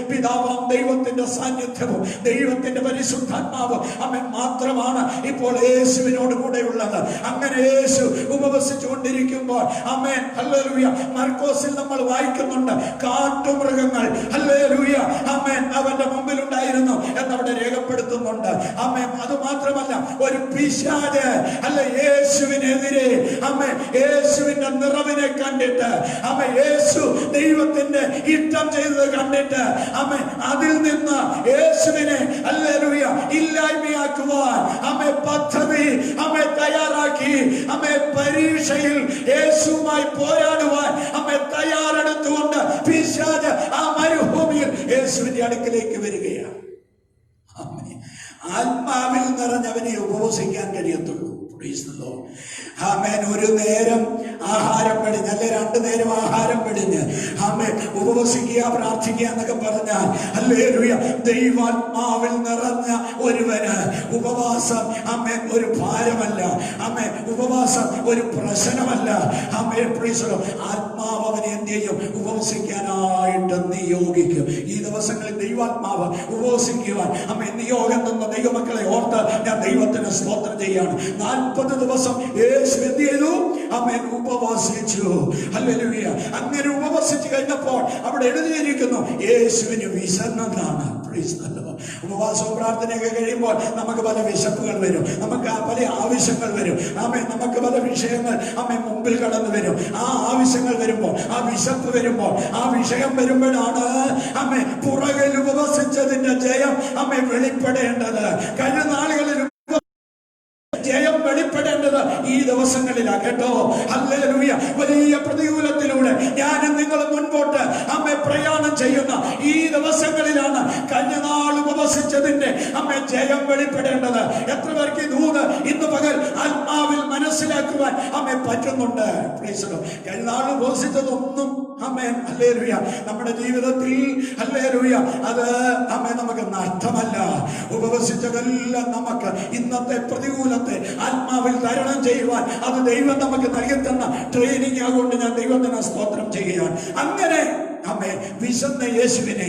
പിതാവാം ദൈവത്തിന്റെ സാന്നിധ്യവും ദൈവത്തിന്റെ പരിശുദ്ധാത്മാവും അവൻ മാത്രമാണ് ഇപ്പോൾ യേശുവിനോട് കൂടെ ഉള്ളത്. അങ്ങനെ യേശു ഉപവസിച്ചു കൊണ്ടിരിക്കുമ്പോൾ ആമേൻ ഹല്ലേലൂയ മർക്കോസിൽ നമ്മൾ വായിക്കുന്നുണ്ട്, കാട്ടുമൃഗങ്ങൾ ഹല്ലേലൂയ ആമേൻ അവന്റെ മുമ്പിൽ ഉണ്ടായിരുന്നു എന്നവിടെ രേഖപ്പെടുത്തുന്നുണ്ട്. ആമേൻ അത് മാത്രമല്ല, ഒരു പിശാച് യേശുവിനെതിരെ യേശുവിന്റെ നിറവിനെ കണ്ടിട്ട് യേശു ദൈവത്തിന്റെ ഇഷ്ടം ചെയ്തത് കണ്ടിട്ട് അതിൽ നിന്ന് യേശുവിനെ ഹല്ലേലൂയ ഇല്ലായ്മയാക്കുവാൻ പദ്ധതി തയ്യാറാക്കി. പരീക്ഷയിൽ യേശുവുമായി പോരാടുവാൻ തയ്യാറെടുത്തുകൊണ്ട് പിശാച് ആ മരുഭൂമിയിൽ യേശുവിന്റെ അടുക്കലേക്ക് വരികയാണ്. ആത്മാവിൽ നിറഞ്ഞവനെ ഉപവസിക്കാൻ കഴിയത്തുള്ളൂ. ആമേൻ. ഒരു നേരം ആഹാരം വെടിഞ്ഞ് അല്ലെ 2 നേരം ആഹാരം വെടിഞ്ഞ് ആമേൻ ഉപവസിക്കുക പ്രാർത്ഥിക്കുക എന്നൊക്കെ പറഞ്ഞാൽ ഹല്ലേലൂയ ദൈവാത്മാവിൽ നിറഞ്ഞ ഒരുവന് ഉപവാസം ആമേൻ ഒരു ഭാരമല്ല. ആമേൻ ഉപവാസം ഒരു പ്രശ്നമല്ല. ആമേൻ പ്രൈസ് ദി ലോർഡ്. ആത്മാവ് അവനെ എന്ത് ചെയ്യും? ഉപവസിക്കാനായിട്ട് നിയോഗിക്കും. ഈ ദിവസങ്ങളിൽ ദൈവാത്മാവ് ഉപവസിക്കുവാൻ ആമേൻ നിയോഗം തന്ന ദൈവമക്കളെ ഓർത്ത് ഞാൻ ദൈവത്തിന് സ്തോത്രം ചെയ്യാണ്. 40 ദിവസം യേശു എന്ത് ചെയ്തു? ആമേൻ ഉപവസിച്ചു. ഹല്ലേലൂയ. അങ്ങനെ ഉപവസിച്ചു കഴിഞ്ഞപ്പോൾ അവിടെ എഴുതിയിരിക്കുന്നു യേശുവിന് വിശന്നതാണ്. ഉപവാസവും പ്രാർത്ഥനയൊക്കെ കഴിയുമ്പോൾ നമുക്ക് പല വിശപ്പുകൾ വരും, നമുക്ക് പല ആവശ്യങ്ങൾ വരും. ആമേൻ. നമുക്ക് പല വിഷയങ്ങൾ ആമേൻ മുമ്പിൽ കടന്നു വരും. ആ ആവശ്യങ്ങൾ വരുമ്പോൾ, ആ വിശപ്പ് വരുമ്പോൾ, ആ വിഷയം വരുമ്പോഴാണ് ആമേൻ പുറകിൽ ഉപവസിച്ചതിന്റെ ജയം ആമേൻ വെളിപ്പെടേണ്ടത്. കഴിഞ്ഞ നാളുകളിൽ ജയം വെളിപ്പെടേണ്ടത് ഈ ദിവസങ്ങളിലാണ് കേട്ടോ. ഹല്ലേലൂയ. വലിയ പ്രതികൂലത്തിലൂടെ ഞാനും നിങ്ങളും മുൻപോട്ട് അമ്മ പ്രയാണം ചെയ്യുന്ന ഈ ദിവസങ്ങളിലാണ് കഴിഞ്ഞ നാൾ ഉപവസിച്ചതിന്റെ അമ്മ ജയം വെളിപ്പെടേണ്ടത്. എത്ര പേർക്ക് ദൂത് ഇന്ന് പകൽ ആത്മാവിൽ മനസ്സിലാക്കുവാൻ അമ്മ പറ്റുന്നുണ്ട്? കഴിഞ്ഞ നാൾ ഉപവസിച്ചതൊന്നും ആമേൻ ഹല്ലേലൂയ നമ്മുടെ ജീവിതത്തിൽ ഹല്ലേലൂയ അത് ആമേൻ നമുക്ക് നഷ്ടമല്ല. ഉപവസിച്ചതെല്ലാം നമുക്ക് ഇന്നത്തെ പ്രതികൂലത്തെ ആത്മാവിൽ തരണം ചെയ്യുവാൻ അത് ദൈവം നമുക്ക് നൽകി തന്ന ട്രെയിനിങ് ആകൊണ്ട് ഞാൻ ദൈവത്തിന് സ്തോത്രം ചെയ്യുകയാണ്. അങ്ങനെ ആമേ വിശന്ന യേശുവിനെ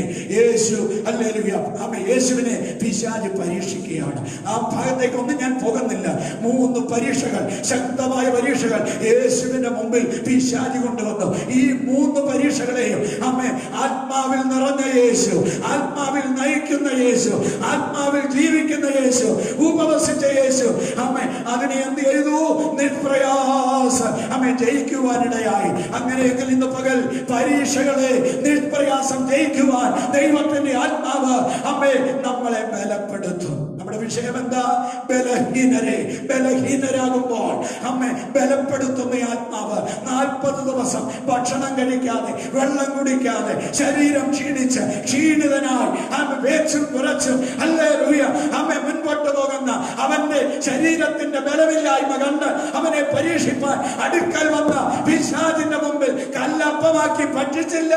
ഹല്ലേലൂയ ആമേ യേശുവിനെ പിശാച് പരീക്ഷിക്കുകയാണ്. ആ ഭാഗത്തേക്കൊന്നും ഞാൻ പോകുന്നില്ല. 3 പരീക്ഷകൾ, ശക്തമായ പരീക്ഷകൾ യേശുവിന്റെ മുമ്പിൽ പിശാച് കൊണ്ടുവന്നു. ഈ 3 പരീക്ഷകളെയും ആമേ ആത്മാവിൽ നിറഞ്ഞ യേശു, ആത്മാവിൽ നയിക്കുന്ന യേശു, ആത്മാവിൽ ജീവിക്കുന്ന യേശു, ഉപവസിച്ച യേശു ആമേ അതിനെ എന്ത് ചെയ്തു? നിഷ്പ്രയാസം ആമേ ജയിക്കുവാനിടയായി. അങ്ങനെയെങ്കിൽ ഇന്ന് പകൽ പരീക്ഷകളെ നിഷ്പ്രയാസം ജയിക്കുവാൻ ദൈവത്തിന്റെ ആത്മാവ് അമ്മേ നമ്മളെ ബലപ്പെടുത്തും. നമ്മുടെ വിഷയം എന്താ? ബലഹീനരാകുമ്പോൾ അമ്മേ ബലപ്പെടുത്തുന്ന ആത്മാവ് 40 ദിവസം ഭക്ഷണം കഴിക്കാതെ വെള്ളം കുടിക്കാതെ ശരീരം ക്ഷീണിതനായി അമ്മ വേച്ചും കുറച്ചും ഹല്ലേലൂയ അമ്മ മുൻപോട്ട് പോകുന്ന അവന്റെ ശരീരത്തിന്റെ ബലമില്ലായ്മ കണ്ട് അവനെ പരീക്ഷിപ്പാൻ അടുക്കൽ വന്ന പിശാചിന്റെ മുമ്പിൽ കല്ലപ്പമാക്കി പറ്റിച്ചില്ല.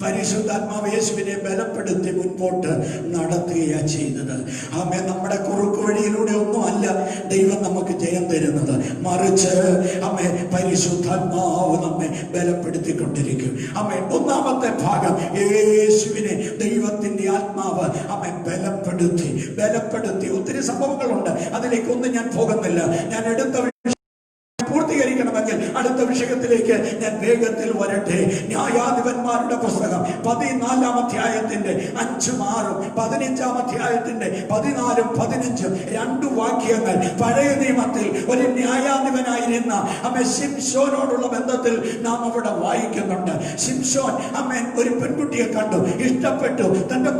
പരിശുദ്ധാത്മാവ് യേശുവിനെ ബലപ്പെടുത്തി മുൻപോട്ട് നടത്തുകയാ ചെയ്തത്. ആമേ നമ്മുടെ കുറുക്കു വഴിയിലൂടെ ഒന്നും അല്ല ദൈവം നമുക്ക് ജയം തരുന്നത്, മറിച്ച് അമ്മേ പരിശുദ്ധാത്മാവ് നമ്മെ ബലപ്പെടുത്തിക്കൊണ്ടിരിക്കും. അമ്മേ ഒന്നാമത്തെ ഭാഗം യേശുവിനെ ദൈവത്തിന്റെ ആത്മാവ് അമ്മേ ബലപ്പെടുത്തി. ഒത്തിരി സംഭവങ്ങളുണ്ട്, അതിലേക്കൊന്നും ഞാൻ പോകുന്നില്ല. ഞാൻ എടുത്ത പൂർത്തീകരിക്കണമെങ്കിൽ അടുത്ത വിഷയത്തിലേക്ക് ഞാൻ വേഗത്തിൽ വരട്ടെ. ന്യായാധിപന്മാരുടെ പുസ്തകം 14-ാം അധ്യായത്തിന്റെ 5-ഉം 6-ഉം 15-ാം അധ്യായത്തിന്റെ 14-ഉം 15-ഉം 2 വാക്യങ്ങൾ പഴയ നിയമത്തിൽ ഒരു ന്യായാധിപനായിരുന്ന അമ്മ ശിംശോനോടുള്ള ബന്ധത്തിൽ നാം അവിടെ വായിക്കുന്നുണ്ട്. ശിംശോൻ അമ്മൻ ഒരു പെൺകുട്ടിയെ കണ്ടു, ഇഷ്ടപ്പെട്ടു. തന്റെ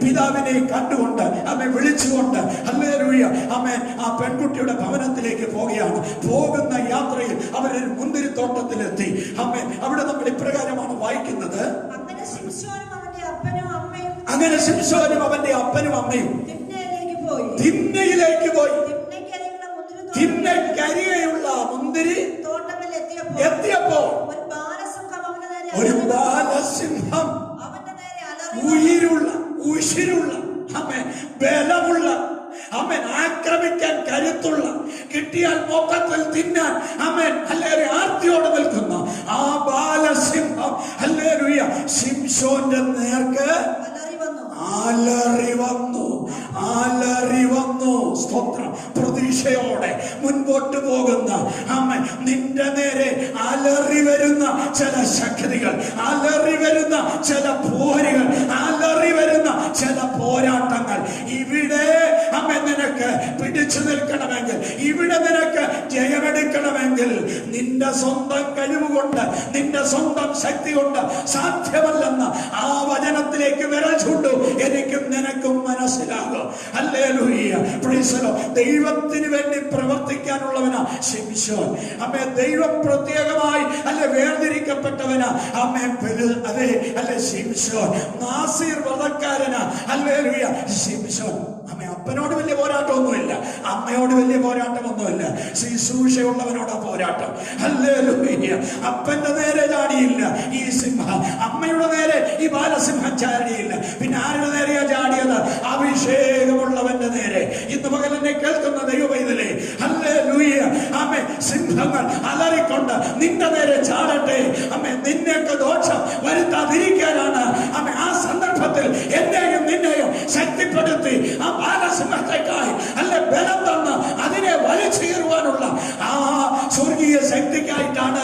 പിതാവിനെ കണ്ടുകൊണ്ട് അമ്മ വിളിച്ചുകൊണ്ട് ഹല്ലേലൂയ അമ്മൻ ആ പെൺകുട്ടിയുടെ ഭവനത്തിലേക്ക് പോകുകയാണ്. പോകുന്ന യാത്രയിൽ അവരൊരു മുന്തിരിത്തോട്ടത്തിലെത്തി. അമ്മേൻ അവിടെ നമ്മൾ ഇപ്രകാരമാണ് വായിക്കുന്നത്. അങ്ങനെ ശിംശോനും അവന്റെ അപ്പനും അമ്മയും തിമ്നയിലേക്ക് പോയി. തിമ്നക്കരികെയുള്ള മുന്തിരി എത്തിയപ്പോൾ ഒരു ബാലസിംഹം ഉശിരുള്ള ബലമുള്ള അമ്മൻ ആക്രമിക്കാൻ കരുത്തുള്ള, കിട്ടിയാൽ മൊത്തത്തിൽ തിന്നാൻ അമ്മൻ ഹല്ലേലൂയ ആർത്തിയോടെ നിൽക്കുന്ന ആ ബാലസിംഹം ഹല്ലേലൂയ ശിംശോന്റെ നേർക്ക് അലറി വന്നു. സ്തോത്രം. പ്രതീക്ഷയോടെ മുൻപോട്ട് പോകുന്ന അമ്മ നിന്റെ നേരെ അലറി വരുന്ന ചില ശക്തികൾ, അലറി വരുന്ന ചില പോരുകൾ, അലറി വരുന്ന ചില പോരാട്ടങ്ങൾ ഇവിടെ അമ്മ നിനക്ക് പിടിച്ചു നിൽക്കണമെങ്കിൽ, ഇവിടെ നിനക്ക് ജയമെടുക്കണമെങ്കിൽ നിന്റെ സ്വന്തം കഴിവുകൊണ്ട്, നിന്റെ സ്വന്തം ശക്തി കൊണ്ട് സാധ്യമല്ലെന്ന് ആ വചനത്തിലേക്ക് വിരൽ ചൂണ്ടു. എനിക്കും നിനക്കും മനസ്സിലാകും. Hallelujah praise the Lord. ദൈവത്തിന് വേണ്ടി പ്രവർത്തിക്കാനുള്ളവനാ ശിംശോൻ. അമ്മേ ദൈവം പ്രത്യേകമായി വേർതിരിക്കപ്പെട്ടവനാ അമ്മേ ശിംശോൻ. നാസീർ വധക്കാരനാ ഹല്ലേലൂയ ശിംശോൻ. അമ്മേ അപ്പനോട് വലിയ പോരാട്ടമൊന്നുമില്ല, അമ്മയോട് വലിയ പോരാട്ടമൊന്നുമില്ല, ശുശ്രൂഷയുള്ളവനോടാ പോരാട്ടം. ഹല്ലേലൂയ. അപ്പന്റെ നേരെ ചാടിയില്ല ഈ സിംഹം, അമ്മയുടെ നേരെ ഈ ബാലസിംഹം ചാടിയില്ല. പിന്നെ ആരുടെ നേരെയാ ചാടിയത്? അഭിഷേകമുള്ളവന്റെ നേരെ. ഇന്ന് പകൽ എന്നെ കേൾക്കുന്ന ദൈവമൈതലേ, ഹല്ലേലൂയ. ആമേ, സിംഹങ്ങൾ അലറിക്കൊണ്ട് നിന്റെ നേരെ ചാടട്ടെ. ആമേ, നിന്നെയൊക്കെ ദോഷം വരുത്താതിരിക്കാനാണ് ആമേ ആ സന്ദർഭത്തിൽ എന്നെയും നിന്നെയും ശക്തിപ്പെടുത്തി ആ ബാലസിംഹത്തെക്കായി ബലം തന്ന് അതിനെ വലിച്ചീറുവാനുള്ള ആ സ്വർഗീയ ശക്തിക്കായിട്ടാണ്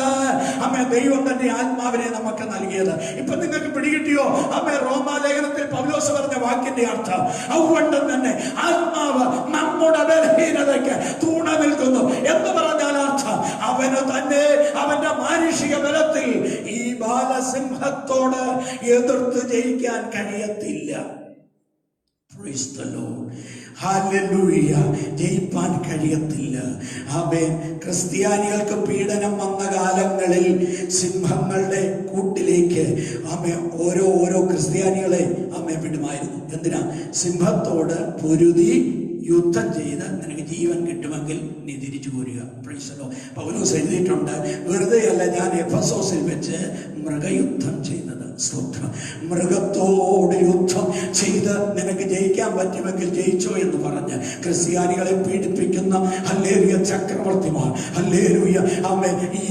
അമ്മേ ദൈവം തന്റെ ആത്മാവിനെ നമുക്ക് നൽകിയത്. ഇപ്പൊ നിങ്ങൾക്ക് പിടികിട്ടിയോ അമ്മേ റോമാലേഖനത്തിൽ പൗലോസ് പറഞ്ഞ വാക്കിന്റെ അർത്ഥം? അതുകൊണ്ട് തന്നെ ആത്മാവ് നമ്മുടെ ബലഹീനതയ്ക്ക് തൂണ നിൽക്കുന്നു എന്ന് പറഞ്ഞാൽ അർത്ഥം അവന് തന്നെ അവന്റെ മാനുഷിക ബലത്തിൽ ഈ ബാലസിംഹത്തോട് എതിർത്ത് ജയിക്കാൻ കഴിയത്തില്ല. Praise the Lord. Hallelujah. ജയിപ്പാൻ കഴിയത്തില്ല. ആമേൻ. ക്രിസ്ത്യാനികൾക്ക് പീഡനം വന്ന കാലങ്ങളിൽ സിംഹങ്ങളുടെ കൂട്ടിലേക്ക് ആമേ ഓരോ ക്രിസ്ത്യാനികളെ ആമേ വിടുമായിരുന്നു. എന്തിനാ? സിംഹത്തോട് പൊരുതി യുദ്ധം ചെയ്ത് നിനക്ക് ജീവൻ കിട്ടുമെങ്കിൽ നീ തിരിച്ചു പോരുക. പൗലോസ് എഴുതിയിട്ടുണ്ട്, വെറുതെയല്ല ഞാൻ എഫെസോസിൽ വെച്ച് മൃഗയുദ്ധം ചെയ്തത്. സ്തോത്രം. മൃഗത്തോട് യുദ്ധം ചെയ്ത് നിനക്ക് ജയിക്കാൻ പറ്റുമെങ്കിൽ ജയിച്ചോ എന്ന് പറഞ്ഞ് ക്രിസ്ത്യാനികളെ പീഡിപ്പിക്കുന്ന ഹല്ലേലൂയ ചക്രവർത്തിമാർ, ഹല്ലേലൂയ ആമേൻ, ഈ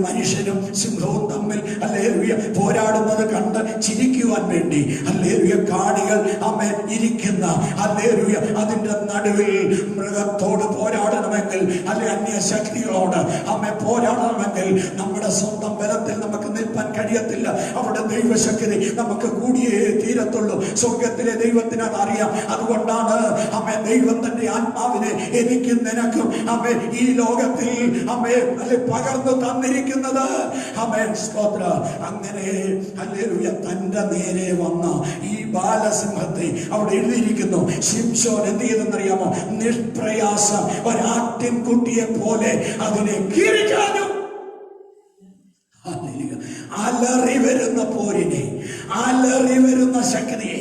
മനുഷ്യനും സിംഹവും തമ്മിൽ ഹല്ലേലൂയ പോരാടുന്നത് കണ്ട് ചിരിക്കുവാൻ വേണ്ടി ഹല്ലേലൂയ കാണികൾ ആമേൻ ഇരിക്കുന്ന ഹല്ലേലൂയ അതിന്റെ നടുവിൽ മൃഗത്തോട് പോരാടണമെങ്കിൽ അന്യ ശക്തികളോട് ആമേൻ പോരാടണമെങ്കിൽ നമ്മുടെ സ്വന്തം ബലത്തിൽ നമുക്ക് നിൽപ്പാൻ കഴിയത്തില്ല. അവിടെ ദൈവശക്തി നമുക്ക് കൂടിയേ തീരത്തുള്ളൂ. സ്വർഗത്തിലെ ദൈവത്തിന് അതറിയാം. അതുകൊണ്ടാണ് ആമേൻ ദൈവം തന്റെ ആത്മാവിനെ എനിക്കും നിനക്കും ആമേൻ ഈ ലോകത്തിൽ ആമേൻ പകർന്നു തന്നിരിക്കുന്നത്. ആമേൻ സ്തോത്രം. അങ്ങനെ ഹല്ലേലൂയ തന്റെ നേരെ വന്ന ഈ ബാലസിംഹത്തെ അവിടെ എഴുതിയിരിക്കുന്നു. ശിംശോൻ എന്ത് ചെയ്തെന്നറിയാമോ? നിഷ്പ്രയാസം ഒരാട്ടിൻകുട്ടിയെ പോലെ അതിനെ കീറിക്കാഞ്ഞു. അലറി വരുന്ന പോരിനെ, അലറി വരുന്ന ശക്തിയെ,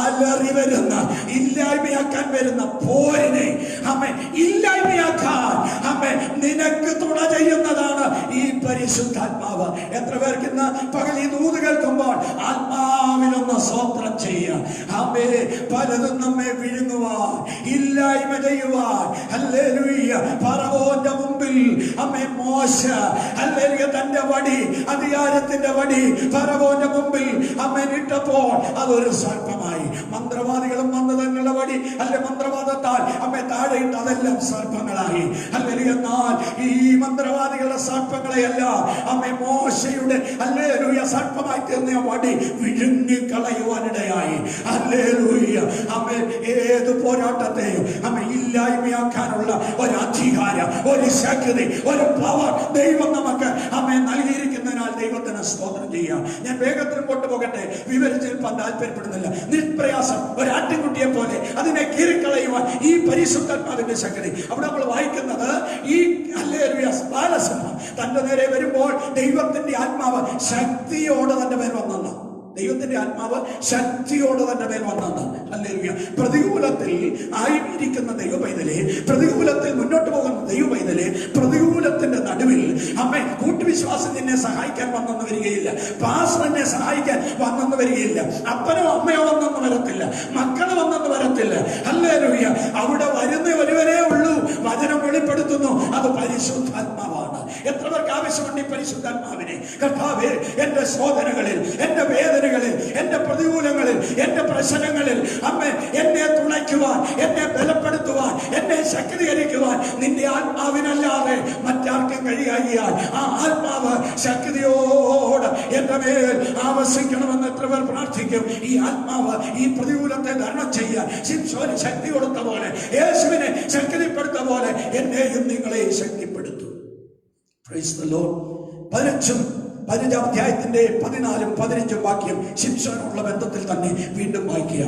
അലറി വരുന്ന ഇല്ലായ്മയാക്കാൻ വരുന്ന പോരിനെ അമ്മേ ഇല്ലായ്മയാക്കാൻ അമ്മേ നിനക്ക് തുണ ചെയ്യുന്നതാണ് ഈ പരിശുദ്ധാത്മാവ്. എത്ര പേർക്ക് ഇന്ന് പകൽ ഈ ദൂത് കേൾക്കുമ്പോൾ ആത്മാവിലൊന്ന് സ്തോത്രം ചെയ്യാം. അമ്മേ പലതും നമ്മെ വിഴുങ്ങുവാൻ, ഇല്ലായ്മ ചെയ്യുവാൻ ഹല്ലേലൂയ ഫറവോന്റെ മുമ്പിൽ അമ്മേ മോശ ഹല്ലേലൂയ തന്റെ വടി, അധികാരത്തിന്റെ വടി ഫറവോന്റെ മുമ്പിൽ അമ്മേ ഇട്ടപ്പോൾ അതൊരു സർപ്പമായി. മന്ത്രവാദികളും വന്ന് തങ്ങളുടെ വടി മന്ത്രവാദത്താൽ അമ്മേ താഴെയിട്ട് അതെല്ലാം സർപ്പങ്ങളായി. എന്നാൽ ഈ മന്ത്രവാദികളുടെ സർപ്പങ്ങളെയല്ല അമ്മേ മോശയുടെ ഹല്ലേലൂയ സർപ്പമായി തീർന്ന വടി വിഴുങ്ങിക്കളയുവാനിടയായി. ഹല്ലേലൂയ അമ്മേ ഏത് പോരാട്ടത്തെയും അമ്മേ ഇല്ലായ്മയാക്കാനുള്ള ഒരു അധികാരം, ഒരു ശക്തി, ഒരു പവർ ദൈവം നമുക്ക് അമ്മേ നൽകിയിരിക്കുന്നതിനാൽ ദൈവത്തിന് സ്തോത്രം ചെയ്യാം. ഞാൻ വേഗത്തിൽ കൊണ്ടുപോകട്ടെ, വിവരിച്ചെടുപ്പാൻ താല്പര്യപ്പെടുന്നില്ല. നിഷ്പ്രയാസം ഒരാട്ടിൻകുട്ടിയെ പോലെ അതിനെ കീറിക്കളയുവാൻ ഈ പരിശുദ്ധാത്മാവിന്റെ ശക്തി. അവിടെ നമ്മൾ വായിക്കുന്നത് ഈ ഹല്ലേലൂയ ബാലസിംഹം തന്റെ നേരെ വരുമ്പോൾ ദൈവത്തിന്റെ ആത്മാവ് ശക്തിയോടെ തന്റെ മേൽ വന്നു. ദൈവത്തിന്റെ ആത്മാവ് ശക്തിയോടെ തന്റെ മേൽ വന്നു. ഹല്ലേലൂയ. പ്രതികൂലത്തിൽ ആയിരിക്കുന്ന ദൈവപൈതലെ, പ്രതികൂലത്തിൽ മുന്നോട്ട് പോകുന്ന ദൈവപൈതലെ, പ്രതികൂലത്തിന്റെ നടുവിൽ അമ്മേ കൂട്ടുവിശ്വാസം നിന്നെ സഹായിക്കാൻ വന്നെന്ന് വരികയില്ല. പാസ്റ്റർ എന്നെ സഹായിക്കാൻ വന്നെന്ന് വരികയില്ല. അപ്പനോ അമ്മയോ വന്നെന്ന് വരത്തില്ല. മക്കള് വന്നെന്ന് വരത്തില്ല. ഹല്ലേലൂയ. അവിടെ വരുന്ന ഒരുവരേ ഉള്ളൂ. വചനം വെളിപ്പെടുത്തുന്നു, അത് പരിശുദ്ധാത്മാവാണ്. എത്ര പേർക്ക് ആവശ്യമുണ്ട് ഈ പരിശുദ്ധാത്മാവിനെ? കർത്താവേ, എന്റെ ശോധനകളിൽ, എന്റെ വേദനകളിൽ, എന്റെ പ്രതികൂലങ്ങളിൽ, എന്റെ പ്രശ്നങ്ങളിൽ അമ്മേ എന്നെ തുണയ്ക്കുവാൻ, എന്നെ ബലപ്പെടുത്തുവാൻ, എന്നെ ശക്തീകരിക്കുവാൻ നിന്റെ ആത്മാവിനല്ലാതെ മറ്റാർക്കും കഴിയാകിയാൽ ആ ആത്മാവ് ശക്തിയോട് എന്റെ മേൽ ആവസിക്കണമെന്ന് എത്ര പേർ പ്രാർത്ഥിക്കും? ഈ ആത്മാവ് ഈ പ്രതികൂലത്തെ ധരണം ചെയ്യാൻ ശിംശോന് ശക്തി കൊടുത്ത പോലെ, യേശുവിനെ ശക്തിപ്പെടുത്ത പോലെ എന്നെയും നിങ്ങളെയും ശക്തിപ്പെടുത്തും. Praise the Lord. 15 അധ്യായത്തിന്റെ 14-15 വാക്യം ശിംശോനുള്ള ബന്ധത്തിൽ തന്നെ വീണ്ടും വായിക്കുക.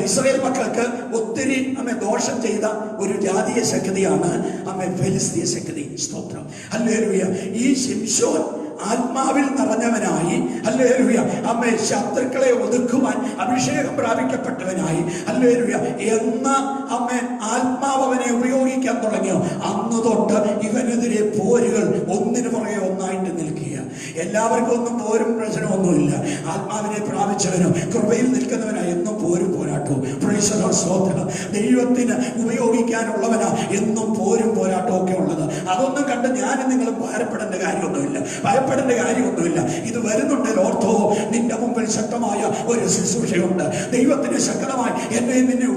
ഇസ്രായേൽ മക്കൾക്ക് ഒത്തിരി അമ്മ ദോഷം ചെയ്ത ഒരു ജാതീയ ശക്തിയാണ് അമ്മ ഫെലിസ്തീയ ശക്തി. സ്തോത്രം. ഹല്ലേലൂയ. ഈ ശിംശോൻ ആത്മാവിൽ നിറഞ്ഞവനായി, ഹല്ലേലൂയ, അമ്മേ ശത്രുക്കളെ ഒതുക്കുവാൻ അഭിഷേകം പ്രാപിക്കപ്പെട്ടവനായി, ഹല്ലേലൂയ എന്ന് അമ്മേ ആത്മാവ് അവനെ ഉപയോഗിക്കാൻ തുടങ്ങിയോ, അന്ന് തൊട്ട് ഇവനെതിരെ പോരുകൾ ഒന്നിനു പുറകെ ഒന്നായിട്ട് നിൽക്കുക. എല്ലാവർക്കും ഒന്നും പോരും പ്രശ്നമൊന്നുമില്ല. ആത്മാവിനെ പ്രാപിച്ചവനോ കൃപയിൽ നിൽക്കുന്നവനാ എന്നും പോരും പോരാട്ടവും. Price the Lord. സ്തോത്രം. ദൈവത്തിന് ഉപയോഗിക്കാനുള്ളവനാ എന്നും പോരും പോരാട്ടവും ഒക്കെ ഉള്ളത്. അതൊന്നും കണ്ട് ഞാനും നിങ്ങളും ഭയപ്പെടേണ്ട കാര്യമൊന്നുമില്ല. ഇത് വരുന്നുണ്ട്. ഓർത്തോ, നിന്റെ മുമ്പിൽ ശക്തമായ ഒരു ശുശ്രൂഷയുണ്ട്. ദൈവത്തിന് ശക്തമായി എന്നെ നിന്നെ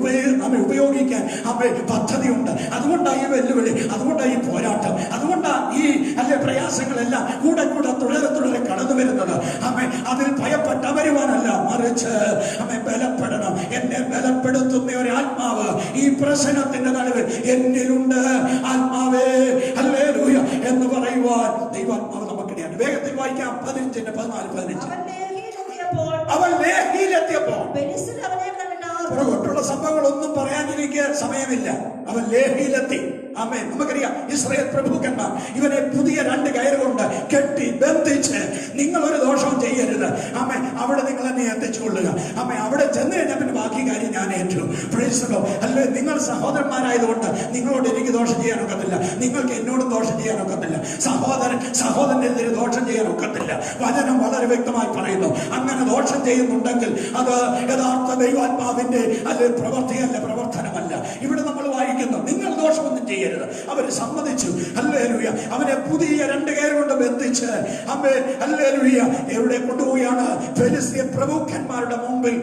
ഉപയോഗിക്കാൻ പദ്ധതിയുണ്ട്. അതുകൊണ്ടാണ് ഈ വെല്ലുവിളി, അതുകൊണ്ടാണ് ഈ പോരാട്ടം, അതുകൊണ്ടാണ് ഈ പ്രയാസങ്ങളെല്ലാം കൂടെ തുടരെ കടന്നു വരുന്നത്. അതിൽ ഭയപ്പെട്ടവരുവാനല്ല, മറിച്ച് ബലപ്പെടണം. എന്നെ ബലപ്പെടുത്തുന്ന ഒരു ആത്മാവ് ഈ പ്രശ്നത്തിന്റെ നടുവിൽ എന്നിലുണ്ട്. ആത്മാവേ ഹല്ലേലൂയ എന്ന് പറയുവാൻ ദൈവാത്മാവ് നമുക്കിടയാണ്. വേഗത്തിൽ വായിക്കാം. 15:14-15. അവൻ ലേഹിയിലെത്തിയപ്പോൾ, പുറകോട്ടുള്ള സംഭവങ്ങളൊന്നും പറയാൻ എനിക്ക് സമയമില്ല. അവൻ ലേഹിയിലെത്തി. ആമേൻ. നമുക്കറിയാം, ഇസ്രായേൽ പ്രഭുക്കന്മാർ ഇവനെ പുതിയ 2 കയറ് കൊണ്ട് കെട്ടി ബന്ധിച്ച്, നിങ്ങളൊരു ദോഷവും ചെയ്യരുത്, ആമേൻ, അവിടെ നിങ്ങൾ എന്നെ എത്തിച്ചുകൊള്ളുക, ആമേൻ, അവിടെ ചെന്ന് കഴിഞ്ഞാൽ പിന്നെ ബാക്കി കാര്യം ഞാൻ ഏറ്റു. Price the Lord. അല്ലേ, നിങ്ങൾ സഹോദരന്മാരായതുകൊണ്ട് നിങ്ങളോട് എനിക്ക് ദോഷം ചെയ്യാനൊക്കത്തില്ല, നിങ്ങൾക്ക് എന്നോടും ദോഷം ചെയ്യാനൊക്കത്തില്ല, സഹോദരനെതിരെ ദോഷം ചെയ്യാനൊക്കത്തില്ല. വചനം വളരെ വ്യക്തമായി പറയുന്നു. അങ്ങനെ ദോഷം ചെയ്യുന്നുണ്ടെങ്കിൽ അത് യഥാർത്ഥ ദൈവാത്മാവിന്റെ പ്രവൃത്തിയല്ല, പ്രവർത്തനമല്ല. ഇവിടെ നമ്മൾ വായിക്കുന്നു, നിങ്ങൾ ദോഷമൊന്നും ചെയ്യരുത്. അവര് സമ്മതിച്ചു. ഹല്ലേലൂയ. അവനെ പുതിയ 2 കയറ് കൊണ്ട് ബന്ധിച്ച് ഹല്ലേലൂയ എവിടെ കൊണ്ടുപോയാണ്? ഫെലിസ്ത്യ പ്രമുഖന്മാരുടെ മുമ്പിൽ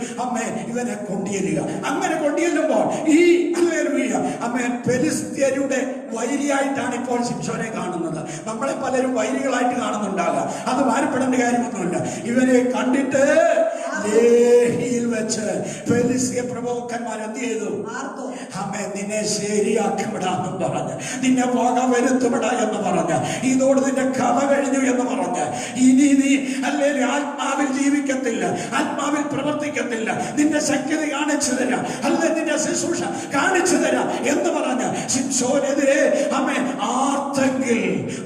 ഇവനെ കൊണ്ടുചെല്ലുക. അങ്ങനെ കൊണ്ടുചെല്ലുമ്പോൾ ഈ ഹല്ലേലൂയ ഫെലിസ്ത്യരുടെ വൈരിയായിട്ടാണ് ഇപ്പോൾ ശിംശോനെ കാണുന്നത്. നമ്മളെ പലരും വൈരികളായിട്ട് കാണുന്നുണ്ടാകാം. അത് ഭാരപ്പെടേണ്ട കാര്യമൊന്നുമില്ല. ഇവനെ കണ്ടിട്ട് ലേഹിയിൽ വെച്ച് ഫെലിസ്ത്യ പ്രമുഖന്മാർ എന്ത് ചെയ്തു? നിന്നെ ശരിയാക്കിവിടാന്നും പറഞ്ഞ്, നിന്നെ വക വരുത്തുവിട എന്ന് പറഞ്ഞ്, ഇതോട് നിന്റെ കഥ കഴിഞ്ഞു എന്ന് പറഞ്ഞ്, ഇനി നീ അല്ലെങ്കിൽ ആത്മാവിൽ ജീവിക്കത്തില്ല, ആത്മാവിൽ പ്രവർത്തിക്കത്തില്ല, നിന്റെ ശക്തി കാണിച്ചു തരാം, അല്ലെ നിന്റെ ശുശ്രൂഷ കാണിച്ചു തരാം എന്ന് പറഞ്ഞ് ശിംശോനെതിരെ ആർത്തെങ്കിൽ,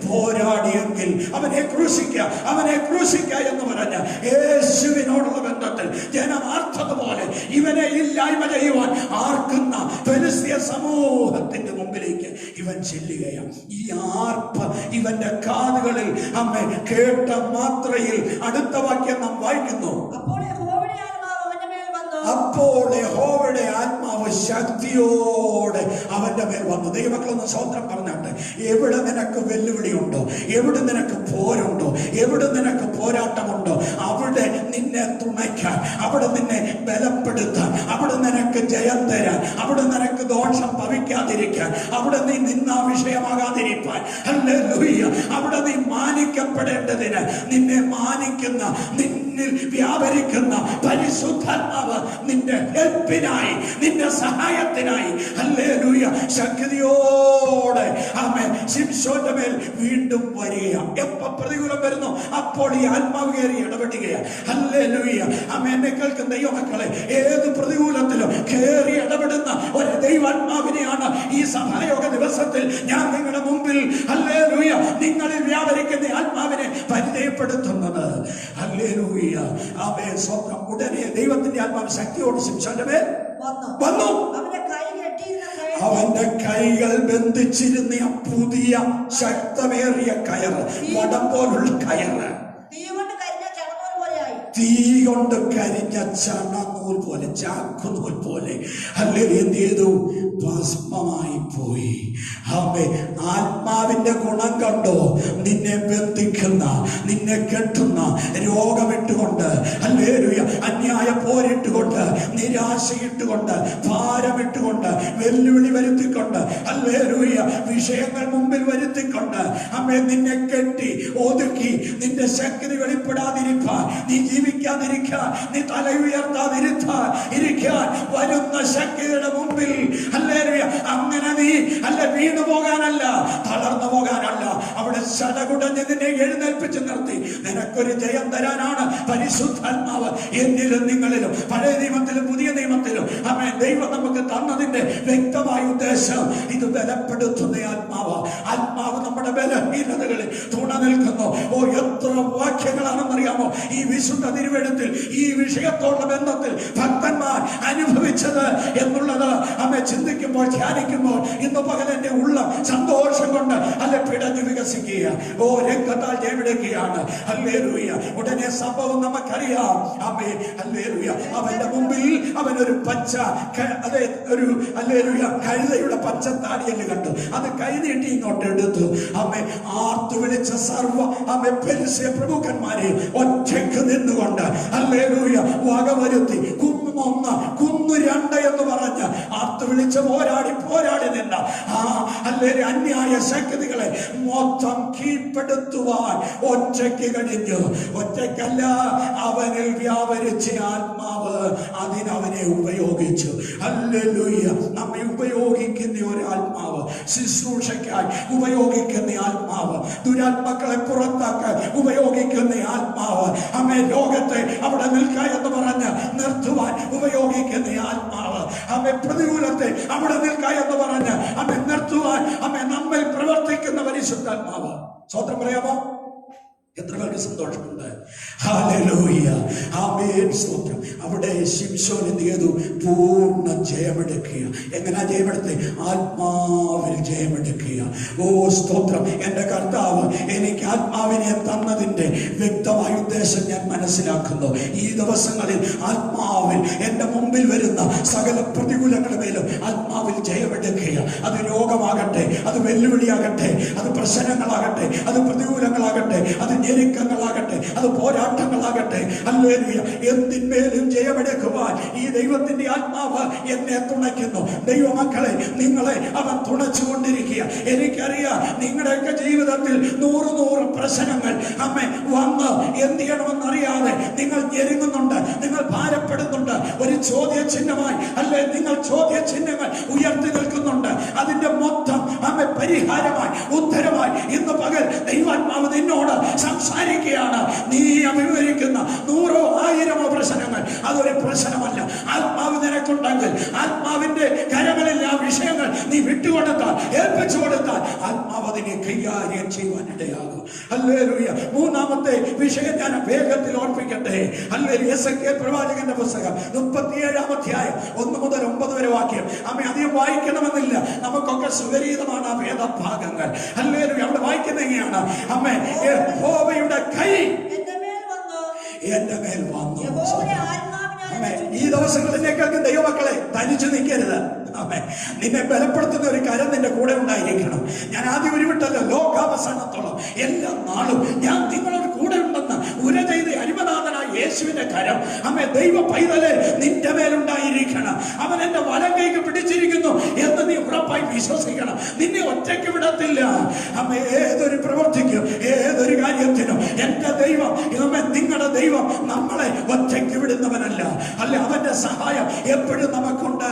പോരാടിയെങ്കിൽ അവനെ ക്രൂശിക്ക എന്ന് പറഞ്ഞ് യേശുവിനോടുള്ള ബന്ധത്തിൽ ജനം ആർത്തതുപോലെ ഇവനെ ഇല്ലായ്മ ചെയ്യുവാൻ ആർക്കുന്ന ഫെലിസ്ത്യ സമൂഹത്തിന്റെ മുമ്പിലേക്ക് ഇവൻ ചെല്ലുകയാണ്. ഈ ആർപ്പ് ഇവന്റെ കാതുകളിൽ കേട്ട മാത്രയിൽ അടുത്ത വാക്യം നാം വായിക്കുന്നു. അപ്പോൾ യഹോവയുടെ ആത്മാവ് ശക്തിയോടെ അവന്റെ മേൽ വന്നു. ദൈവമക്കളൊന്ന് സ്വതന്ത്രം പറഞ്ഞാട്ടെ. എവിടെ നിനക്ക് വെല്ലുവിളിയുണ്ടോ, എവിടെ നിനക്ക് പോരുണ്ടോ, എവിടെ നിനക്ക് പോരാട്ടമുണ്ടോ, അവിടെ നിന്നെ തുണയ്ക്കാൻ, അവിടെ നിന്നെ ബലപ്പെടുത്താൻ, അവിടെ നിനക്ക് ജയം തരാൻ, അവിടെ നിനക്ക് ദോഷം ഭവിക്കാതിരിക്കാൻ, അവിടെ നീ നിന്നാ വിഷയമാകാതിരിക്കാൻ, ഹല്ലേലൂയ, അവിടെ നീ മാനിക്കപ്പെടേണ്ടതിന് നിന്നെ മാനിക്കുന്ന, നിന്നിൽ വ്യാപരിക്കുന്ന പരിശുദ്ധാത്മാവ് നിന്റെ ഹെൽപ്പിനായി, നിന്റെ സഹായത്തിനായി, ഹല്ലേലൂയ, ശക്തിയോടെ ശിംശോന്റെ മേൽ വീണ്ടും വരികയാണ്. എപ്പോ പ്രതികൂലം വരുന്നു അപ്പോൾ ഈ ആത്മാവ് കയറി ഇടപെടുകയാണ്. ഹല്ലേലൂയ. എന്നെ കേൾക്കുന്ന ദൈവമക്കളെ, ഏത് പ്രതികൂലത്തിലും കയറി ഇടപെടുന്ന ഒരു ദൈവാത്മാവിനെയാണ് ഈ സഭായോഗ ദിവസത്തിൽ ഞാൻ നിങ്ങളുടെ മുമ്പിൽ, ഹല്ലേലൂയ, നിങ്ങളിൽ വ്യാപരിക്കുന്ന ആത്മാവിനെ പരിചയപ്പെടുത്തുന്നത്. ഹല്ലേലൂയ. സ്വന്തം ഉടനെ ദൈവത്തിന്റെ ആത്മാവ് ശക്തിയോട് ശിംശോന്റെ മേൽ വന്നു. അവന്റെ കൈകൾ ബന്ധിച്ചിരുന്ന പുതിയ ശക്തമേറിയ കയറ്, വടം പോലുള്ള കയറ്, തീ കൊണ്ട് കരിഞ്ഞ ചണനൂൽ പോലെ, ചാക്കുനൂൽ പോലെ, അല്ലെങ്കിൽ എന്ത് ചെയ്തു? ഭസ്മമായി പോയി. ആത്മാവിന്റെ ഗുണം കണ്ടോ? നിന്നെ ബന്ധിക്കുന്ന, നിന്നെ കെട്ടുന്ന, രോഗമിട്ടുകൊണ്ട്, ഹല്ലേലൂയ, അന്യായ പോരിട്ടുകൊണ്ട്, നിരാശയിട്ടുകൊണ്ട്, ഭാരമിട്ടുകൊണ്ട്, വെല്ലുവിളി വരുത്തിക്കൊണ്ട്, ഹല്ലേലൂയ, വിഷയങ്ങൾ മുമ്പിൽ വരുത്തിക്കൊണ്ട് നിന്നെ കെട്ടി ഒതുക്കി, നിന്റെ ശക്തി വെളിപ്പെടാതിരിക്കാൻ, നീ ജീവിക്കാതിരിക്കാൻ, നീ തല ഉയർത്താതിരിക്കാൻ വരുന്ന ശക്തിയുടെ മുമ്പിൽ, ഹല്ലേലൂയ, അങ്ങനെ നീ വീണു പോകാനല്ല, തളർന്നു പോകാനല്ല, അവിടെ ശടകുടഞ്ഞ് നിന്നെ എഴുന്നേൽപ്പിച്ച് നിർത്തി നിനക്കൊരു ജയം തരാനാണ് പരിശുദ്ധാത്മാവ് എന്നിലും നിങ്ങളിലും, പഴയ നിയമത്തിലും പുതിയ നിയമത്തിലും ദൈവം നമുക്ക് തന്നതിന്റെ വ്യക്തമായ ഉദ്ദേശം ഇത് ബലപ്പെടുത്തുന്ന ആത്മാവ്. ആത്മാവ് നമ്മുടെ ബലഹീനതകൾ വാതിലുകളിൽ തുണ നിൽക്കുന്നു. ഓ, എത്ര വാക്യങ്ങളാണെന്നറിയാമോ ഈ വിശുദ്ധ തിരുവെഴുത്തിൽ ഈ വിഷയത്തോടുള്ള ബന്ധത്തിൽ ഭക്തന്മാർ അനുഭവിച്ചത് എന്നുള്ളത് അമ്മ ചിന്തിക്കുമ്പോൾ, ധ്യാനിക്കുമ്പോൾ ഇന്ന് പകൽ എന്റെ ഉള്ള സന്തോഷം കൊണ്ട് അല്ലെ പിടഞ്ഞു വികസിക്കുക. ഓ, രക്തത്താൽ ജയമെടുക്കുകയാണ്. ഹല്ലേലൂയ. ഉടനെ സംഭവം നമുക്കറിയാം. അമ്മേ, ഹല്ലേലൂയ. അവന്റെ മുമ്പിൽ അവനൊരു പച്ച ഒരു ഹല്ലേലൂയ കഴുതയുടെ പച്ച താടിയല് കണ്ടു. അത് കൈനീട്ടി ഇങ്ങോട്ട് എടുത്തു. അമ്മേ, ആർത്തു വിളിച്ച സർവ്വ അമ്മേ പെരിസ്യ പ്രമുഖന്മാരെ ഒറ്റയ്ക്ക് നിന്നുകൊണ്ട് ഹല്ലേലൂയ വകവരുത്തി കുന്നു 1 കുന്നു 2 എന്ന് പറഞ്ഞ് ആർത്തു വിളിച്ച് പോരാടി നിന്ന ഹല്ലേലൂയ അന്യായ ശക്തികളെ മൊത്തം കീഴ്പ്പെടുത്തുവാൻ ഒറ്റയ്ക്ക് കഴിഞ്ഞു. ഒറ്റയ്ക്കല്ല, അവനിൽ വ്യാപരിച്ച ആത്മാവ് അതിനവനെ ഉപയോഗിച്ചു. ഹല്ലേലൂയ. നമ്മെ ഉപയോഗിക്കുന്ന ഒരു ആത്മാവ്, ശുശ്രൂഷയ്ക്കായി ഉപയോഗിക്കുന്ന ആത്മാവ്, ദുരാത്മാക്കളെ പുറത്താക്കാൻ ഉപയോഗിക്കുന്ന ആത്മാവ്, അമ്മേ രോഗത്തെ അവിടെ നിൽക്കുക എന്ന് പറഞ്ഞ് നിർത്തുവാൻ ഉപയോഗിക്കുന്ന ആത്മാവ്, അമ്മേ പ്രതികൂലത്തെ അവിടെ നിൽക്കുക എന്ന് പറഞ്ഞ് അമ്മേ നിർത്തുവാൻ അമ്മേ നമ്മിൽ പ്രവർത്തിക്കുന്ന പരിശുദ്ധാത്മാവ്. സ്വന്തം പറയാമോ? എത്ര പേർക്ക് സന്തോഷമുണ്ട്? ഹല്ലേലൂയ. ആമേൻ. സ്തോത്രം. അവിടെ ശിംശോൻ എന്ത് ചെയ്തു? പൂർണ്ണ ജയമെടുക്കുക. എങ്ങനാ ജയമെടുത്ത്? ആത്മാവിൽ ജയമെടുക്കുക. ഓ, സ്തോത്രം. എന്റെ കർത്താവ് എനിക്ക് ആത്മാവിനെ തന്നതിന്റെ വ്യക്തമായ ഉദ്ദേശം ഞാൻ മനസ്സിലാക്കുന്നു. ഈ ദിവസങ്ങളിൽ ആത്മാവിൽ എന്റെ മുമ്പിൽ വരുന്ന സകല പ്രതികൂലങ്ങളുടെ മേലും ആത്മാവിൽ ജയമെടുക്കുക. അത് രോഗമാകട്ടെ, അത് വെല്ലുവിളിയാകട്ടെ, അത് പ്രശ്നങ്ങളാകട്ടെ, അത് പ്രതികൂലങ്ങളാകട്ടെ, അത് ഞെരുക്കങ്ങളാകട്ടെ, അത് പോരാട്ടങ്ങളാകട്ടെ, ഹല്ലേലൂയ, എന്തിന്മേലും ജയമെടുക്കുവാൻ ഈ ദൈവത്തിന്റെ ആത്മാവ് എന്നെ തുണയ്ക്കുന്നു. ദൈവമക്കളെ, നിങ്ങളെ അവൻ തുണച്ചുകൊണ്ടിരിക്കുക. എനിക്കറിയാം നിങ്ങളുടെയൊക്കെ ജീവിതത്തിൽ 100 പ്രശ്നങ്ങൾ അമ്മ വന്ന് എന്ത് ചെയ്യണമെന്നറിയാതെ നിങ്ങൾ ഞെരുങ്ങുന്നുണ്ട്, നിങ്ങൾ ഭാരപ്പെടുന്നുണ്ട്. ഒരു ചോദ്യചിഹ്നമായി അല്ലെ നിങ്ങൾ ചോദ്യചിഹ്നങ്ങൾ ഉയർത്തി നിൽക്കുന്നുണ്ട്. അതിന്റെ മൊത്തം അമ്മ പരിഹാരമായി, ഉത്തരമായി ഇന്ന് പകൽ ദൈവാത്മാവ് നിന്നോട് സംസാരിക്കുകയാണ്. നീ അഭിമുഖീകരിക്കുന്ന 100 1000 പ്രശ്നങ്ങൾ അതൊരു പ്രശ്നമല്ല. ആത്മാവ് നിനക്കുണ്ടെങ്കിൽ, ആത്മാവിന്റെ കരങ്ങളിൽ ആ വിഷയങ്ങൾ നീ വിട്ടുകൊടുത്താൽ, ഏൽപ്പിച്ചു കൊടുത്താൽ, ആത്മാവ് അതിനെ കൈകാര്യം ചെയ്യുവാനിടയാകും. ഹല്ലേലൂയ. 3ാമത്തെ വിഷയം ഞാൻ വേഗത്തിൽ ഓർപ്പിക്കട്ടെ. ഹല്ലേലൂയ. എസെക്കിയേൽ പ്രവാചകന്റെ പുസ്തകം 37-ാം അധ്യായം 1 മുതൽ 9 വരെ വാക്യം. അമ്മ അധികം വായിക്കണമെന്നില്ല, നമുക്കൊക്കെ സുപരിചിതമാണ് ആ വേദഭാഗങ്ങൾ. ഹല്ലേലൂയ. അവിടെ വായിക്കുന്ന എങ്ങനെയാണ്? അമ്മ, യഹോവയുടെ കൈ എന്റെ മേൽ വന്നു. ഈ ദിവസങ്ങളിൽ കേൾക്കുന്ന ദൈവമക്കളെ, തനിച്ചു നിൽക്കരുത്. അമ്മേ, നിന്നെ ബലപ്പെടുത്തുന്ന ഒരു കരം നിന്റെ കൂടെ ഉണ്ടായിരിക്കണം. ഞാൻ ആദ്യം ഉരുവിട്ടല്ലോ, ലോകാവസാനത്തോളം എല്ലാ നാളും ഞാൻ നിങ്ങളോട് കൂടെ ഉണ്ടെന്ന് ഉര ചെയ്ത് അരിമനാഥനായ യേശുവിന്റെ കരം അമ്മേ ദൈവ പൈതലെ നിന്റെ മേലുണ്ടായിരിക്കണം. അവൻ എന്റെ വലം കൈക്ക് പിടിച്ചിരിക്കുന്നു എന്ന് നീ ഉറപ്പായി വിശ്വസിക്കണം. നിന്നെ ഒറ്റയ്ക്ക് വിടത്തില്ല. അമ്മ, ഏതൊരു പ്രവർത്തിക്കും, ഏതൊരു കാര്യത്തിനും എന്റെ ദൈവം, ഇതമ്മ നിങ്ങളുടെ ദൈവം നമ്മളെ ഒറ്റയ്ക്ക് വിടുന്നവനല്ല. അല്ല, അവന്റെ സഹായം എപ്പോഴും നമുക്കുണ്ട്.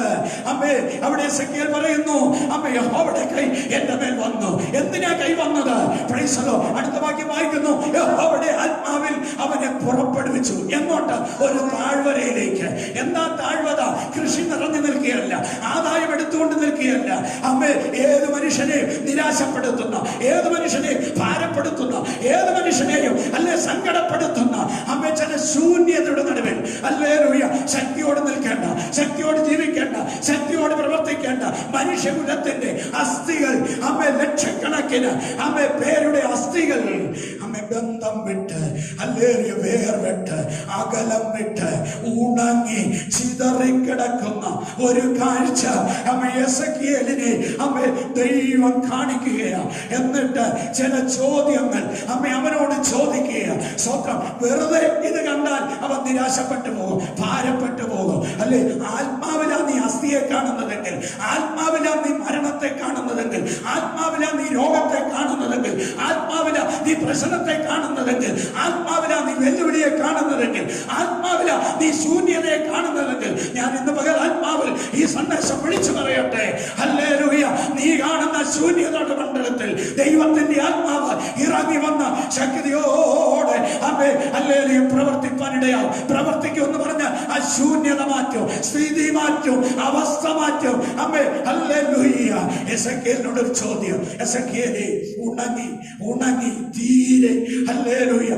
അമ്മേ, അവിടെ എസെക്കിയേൽ പറയുന്നു, അമ്മ യഹോവയുടെ കൈ എന്റെ മേൽ വന്നു. എന്തിനാ കൈ വന്നത്? Price the Lord. അടുത്ത വാക്യം വായിക്കുന്നു, യഹോവയുടെ ആത്മാവിൽ അവനെ പുറപ്പെടുവിച്ചു. എങ്ങോട്ട്? ഒരു താഴ്വരയിലേക്ക്. എന്താ താഴ്വര? കൃഷി നിറഞ്ഞു നിൽക്കുകയല്ല, ആദായം എടുത്തുകൊണ്ട് നിൽക്കുകയല്ല. അമ്മേ, ഏത് മനുഷ്യനെയും നിരാശപ്പെടുത്തുന്ന, ഏത് മനുഷ്യനെയും ഭാരപ്പെടുത്തുന്ന, ഏത് മനുഷ്യനെയും അല്ലെ സങ്കടപ്പെടുത്തുന്ന അമ്മ ചില ശൂന്യതയുടെ നടുവിൽ ഹല്ലേലൂയ ശക്തിയോട് നിൽക്കേണ്ട, ശക്തിയോട് ജീവിക്കേണ്ട, ശക്തിയോട് പ്രവർത്തിക്കേണ്ട മനുഷ്യകുലത്തിന്റെ അസ്ഥികൾ അമ്മ ലക്ഷക്കണക്കിന് അമ്മ പേരുടെ അസ്ഥികൾ അമ്മ ബന്ധം വിട്ട് ഹല്ലേലൂയ വേർവിട്ട് അകലം വിട്ട് ഉണങ്ങി ചിതറിക്കിടക്കുന്ന ഒരു കാഴ്ച അമ്മ എസെക്കിയേലിനെ അമ്മ ദൈവം കാണിക്കുകയാണ്. എന്നിട്ട് ചില ചോദ്യങ്ങൾ അമ്മ അവനോട് ചോദിക്കുക. സ്വന്തം വെറുതെ ഇത് കണ്ടാൽ അവൻ നിരാശപ്പെട്ടു പോകും, ഭാരപ്പെട്ടു പോകും. അല്ലെ, ആത്മാവിലാ നീ അസ്ഥിയെ കാണുന്നതെങ്കിൽ, ആത്മാവിലാ നീ മരണത്തെ കാണുന്നതെങ്കിൽ, ആത്മാവിലാ നീ രോഗത്തെ കാണുന്നതെങ്കിൽ, ആത്മാവിലാ നീ പ്രശ്നത്തെ കാണുന്നതെങ്കിൽ, ആത്മാവിലാ നീ വെല്ലുവിളിയെ കാണുന്നതെങ്കിൽ, ആത്മാവിലാ നീ ശൂന്യതയെ കാണുന്നതെങ്കിൽ, ഞാൻ ഇന്ന് പകൽ ആത്മാവിൽ ഈ സന്ദേശം വിളിച്ചു പറയട്ടെ. ഹല്ലേലൂയ. നീ കാണുന്ന ശൂന്യതയുടെ മണ്ഡലത്തിൽ ദൈവത്തിന്റെ ആത്മാവ് ഇറങ്ങി വന്ന ശക്തിയോടെ അമ്മേ ഹല്ലേലൂയ പ്രവർത്തിപ്പാനിടയാവും. പ്രവർത്തിക്കും എന്ന് പറഞ്ഞ ആ ശൂന്യത മാറ്റും, സ്ഥിതി മാറ്റും, അവസ്ഥ മാറ്റും. അമ്മേ ഹല്ലേലൂയ. എസെക്കിയേലിനോട് ഒരു ചോദ്യം, എസെക്കിയേലേ ഉണങ്ങി തീരെ ഹല്ലേലൂയ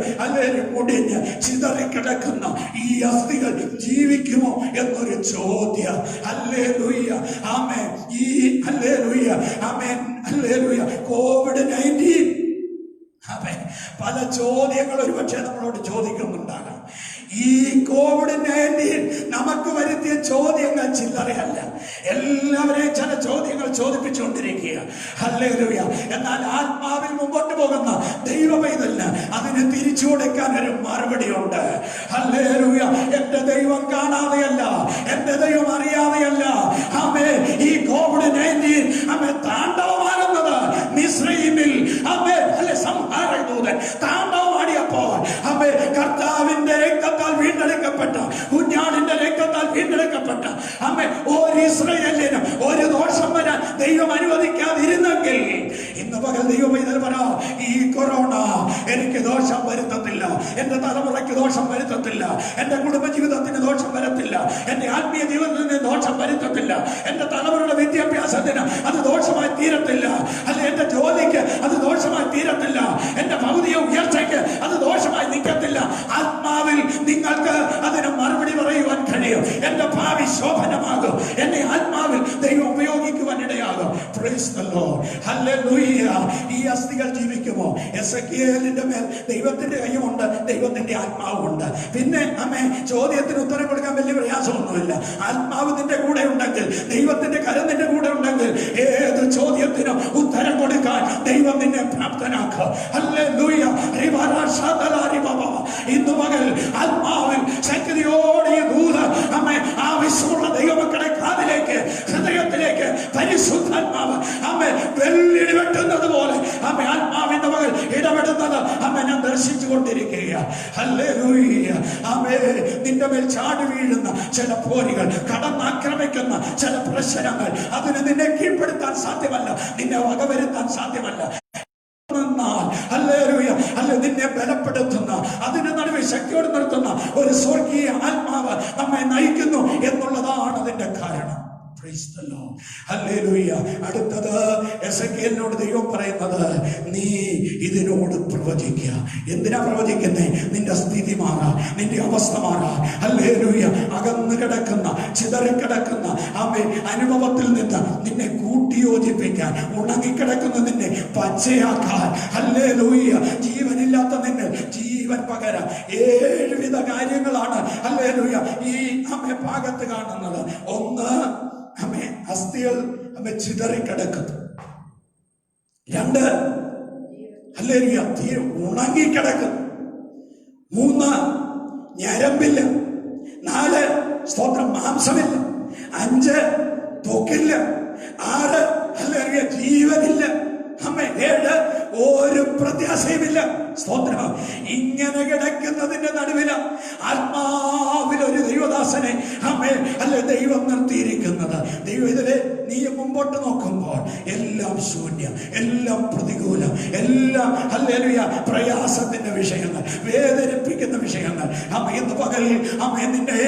മുടിഞ്ഞ് ചിതറിക്കിടക്കുന്ന ഈ അസ്ഥികൾ ജീവിക്കുമോ എന്നൊരു ചോദ്യം. ഹല്ലേലൂയ ആമേൻ. ഈ ഹല്ലേലൂയ ആമേൻ ഹല്ലേലൂയ COVID-19 ആമേൻ പല ചോദ്യങ്ങൾ ഒരുപക്ഷെ നമ്മളോട് ചോദിക്കുന്നുണ്ടാകാം. ഈ COVID-19 നമുക്ക് വരുത്തിയ ചോദ്യങ്ങൾ ചില്ലറയല്ല. എല്ലാവരെയും ചില ചോദ്യങ്ങൾ ചോദിപ്പിച്ചുകൊണ്ടിരിക്കുക. ഹല്ലേലൂയ. എന്നാൽ ആത്മാവിൽ മുമ്പോട്ട് പോകുന്ന ദൈവമൈതലിന് അതിന് തിരിച്ചു കൊടുക്കാൻ ഒരു മറുപടി ഉണ്ട്. ഹല്ലേലൂയ. എന്റെ ദൈവം കാണാതെയല്ല, എന്റെ ദൈവം അറിയാതെയല്ല. ആമേ ഈ COVID-19 ആമേ താണ്ഡവമാകുന്നത് മിസ്രയീമിൽ ആമേ സംഹാരദൂതൻ താണ്ഡവമാടിയപ്പോൾ ആമേ കർത്താവിന്റെ രക്തത്താൽ വീണ്ടെടുക്കപ്പെട്ട, കുഞ്ഞാടിന്റെ രക്തത്താൽ വീണ്ടെടുക്കപ്പെട്ട ആമേ ഒരു ഇസ്രായേലിനും ഒരു ദോഷം വരാൻ ദൈവം അനുവദിക്കാതിരുന്നെങ്കിൽ ഇന്ന് പകൽ ദൈവം ഇതൽ പറ, ഈ കൊറോണ എനിക്ക് ദോഷം വരുത്തത്തില്ല, എന്റെ തലമുറയ്ക്ക് ദോഷം വരുത്തത്തില്ല, എന്റെ കുടുംബജീവിതത്തിന് ദോഷം വരത്തില്ല, എന്റെ ആത്മീയ ജീവിതത്തിന് ദോഷം വരുത്തത്തില്ല, എന്റെ തലമുറയുടെ വിദ്യാഭ്യാസത്തിന് അത് ദോഷമായി തീരത്തില്ല, അല്ലെ എന്റെ ജോലിക്ക് അത് ദോഷമായി തീരത്തില്ല, എന്റെ ഭൗതിക ഉയർച്ചയ്ക്ക് അത് ദോഷമായി നിൽക്കത്തില്ല. ആത്മാവിൽ നിങ്ങൾക്ക് അതിന് മറുപടി പറയുവാൻ കഴിയും. എന്റെ ഭാവി ശോഭനമാകും, എന്നെ ആത്മാവിൽ ദൈവം ഉപയോഗിക്കുവാൻ ഇടയാകും. Praise the Lord. ഹല്ലേലൂയ. ഈ അസ്ഥികൾ ജീവിക്കുമോ? എസെക്കിയേലിന്റെ മേൽ ദൈവത്തിന്റെ കൈയുമുണ്ട്, ദൈവത്തിന്റെ ആത്മാവുമുണ്ട്. പിന്നെ അമ്മേ ചോദ്യത്തിന് ഉത്തരം കൊടുക്കാൻ വലിയ പ്രയാസമൊന്നുമില്ല. ആത്മാവ് നിന്റെ കൂടെ ഉണ്ടെങ്കിൽ, ദൈവത്തിന്റെ കരം നിന്റെ കൂടെ ഉണ്ടെങ്കിൽ ഏത് ചോദ്യത്തിനും ഉത്തരം കൊടുക്കാൻ ദൈവം നിന്നെ പ്രാപ്തനാക്കുക. ഹല്ലേലൂയ. ഇന്ന് പകൽ ആത്മാവിൽ ശക്തിയോടെ ഈ ദൂത് അമ്മേ ആവശ്യമുള്ള ദൈവമക്കളുടെ കാതിലേക്ക്, ഹൃദയത്തിലേക്ക് പരിശുദ്ധാത്മാവ് അമ്മേ വെള്ളിടി വെട്ടുന്നത് പോലെ അമ്മേ ആത്മാവിന്റെ മകൾ ഇടപെടുന്നത് അമ്മ ഞാൻ ദർശിച്ചു കൊണ്ടിരിക്കുക. ഹല്ലേലൂയ. അമ്മേ നിന്റെ മേൽ ചാടി വീഴുന്ന ചില പോരികൾ, കടന്നാക്രമിക്കുന്ന ചില പ്രശ്നങ്ങൾ, അതിന് നിന്നെ കീഴ്പ്പെടുത്താൻ സാധ്യമല്ല, നിന്നെ വകവരുത്താൻ സാധ്യമല്ല. നിന്നെ ബലപ്പെടുത്തുന്ന, അതിന്റെ നടുവിൽ ശക്തിയോട് നിർത്തുന്ന ഒരു സ്വർഗീയ ആത്മാവ് നമ്മെ നയിക്കുന്നു എന്നുള്ളതാണ് അതിന്റെ കാരണം. അടുത്തത് എസെക്കിയേലിനോട് ദൈവം പറയുന്നത്, നീ ഇതിനോട് പ്രവചിക്കുക. എന്തിനാ പ്രവചിക്കുന്നേ? നിന്റെ സ്ഥിതി മാറാ, നിന്റെ അവസ്ഥ മാറാ. ഹല്ലേലൂയ. അകന്നു കിടക്കുന്ന, ചിതറിക്കിടക്കുന്ന ആമേ അനുഭവത്തിൽ നിന്ന് നിന്നെ കൂട്ടിയോജിപ്പിക്കാൻ, ഉണങ്ങിക്കിടക്കുന്ന നിന്നെ പച്ചയാക്കാൻ, ഹല്ലേലൂയ ജീവനില്ലാത്ത നിന്നെ ജീവൻ പകരാൻ 7 വിധ കാര്യങ്ങളാണ് ഹല്ലേലൂയ ഈ അമ്മ ഭാഗത്ത് കാണുന്നത്. ഒന്ന്, അമ്മേ അസ്ഥികൾ അമ്മ ചിതറിക്കിടക്കുന്നു. 2, ഹല്ലേലൂയ തീരെ ഉണങ്ങിക്കിടക്കുന്നു. 3, ഞരമ്പില്ല. 4, സ്തോത്രം മാംസമില്ല. 5, തൊക്കില്ല. 6, ഹല്ലേലൂയ ജീവനില്ല. അമ്മേ 7, ഒരു പ്രത്യാശയുമില്ല. സ്തോത്രം. ഇങ്ങനെ കിടക്കുന്നതിന്റെ നടുവില ആത്മാവിൽ ഒരു ദൈവദാസനെ അമ്മേ അല്ലെ ദൈവം നിർത്തിയിരിക്കുന്നത്. ദൈവം ഇതിലെ നീ മുമ്പോട്ട് നോക്കുമ്പോൾ എല്ലാം ശൂന്യം, എല്ലാം പ്രതികൂലം, എല്ലാം ഹല്ലേലൂയ പ്രയാസത്തിന്റെ വിഷയങ്ങൾ, വേദനിപ്പിക്കുന്ന വിഷയങ്ങൾ. അമ്മ ഇന്ന് പകൽ അമ്മ നിന്നെ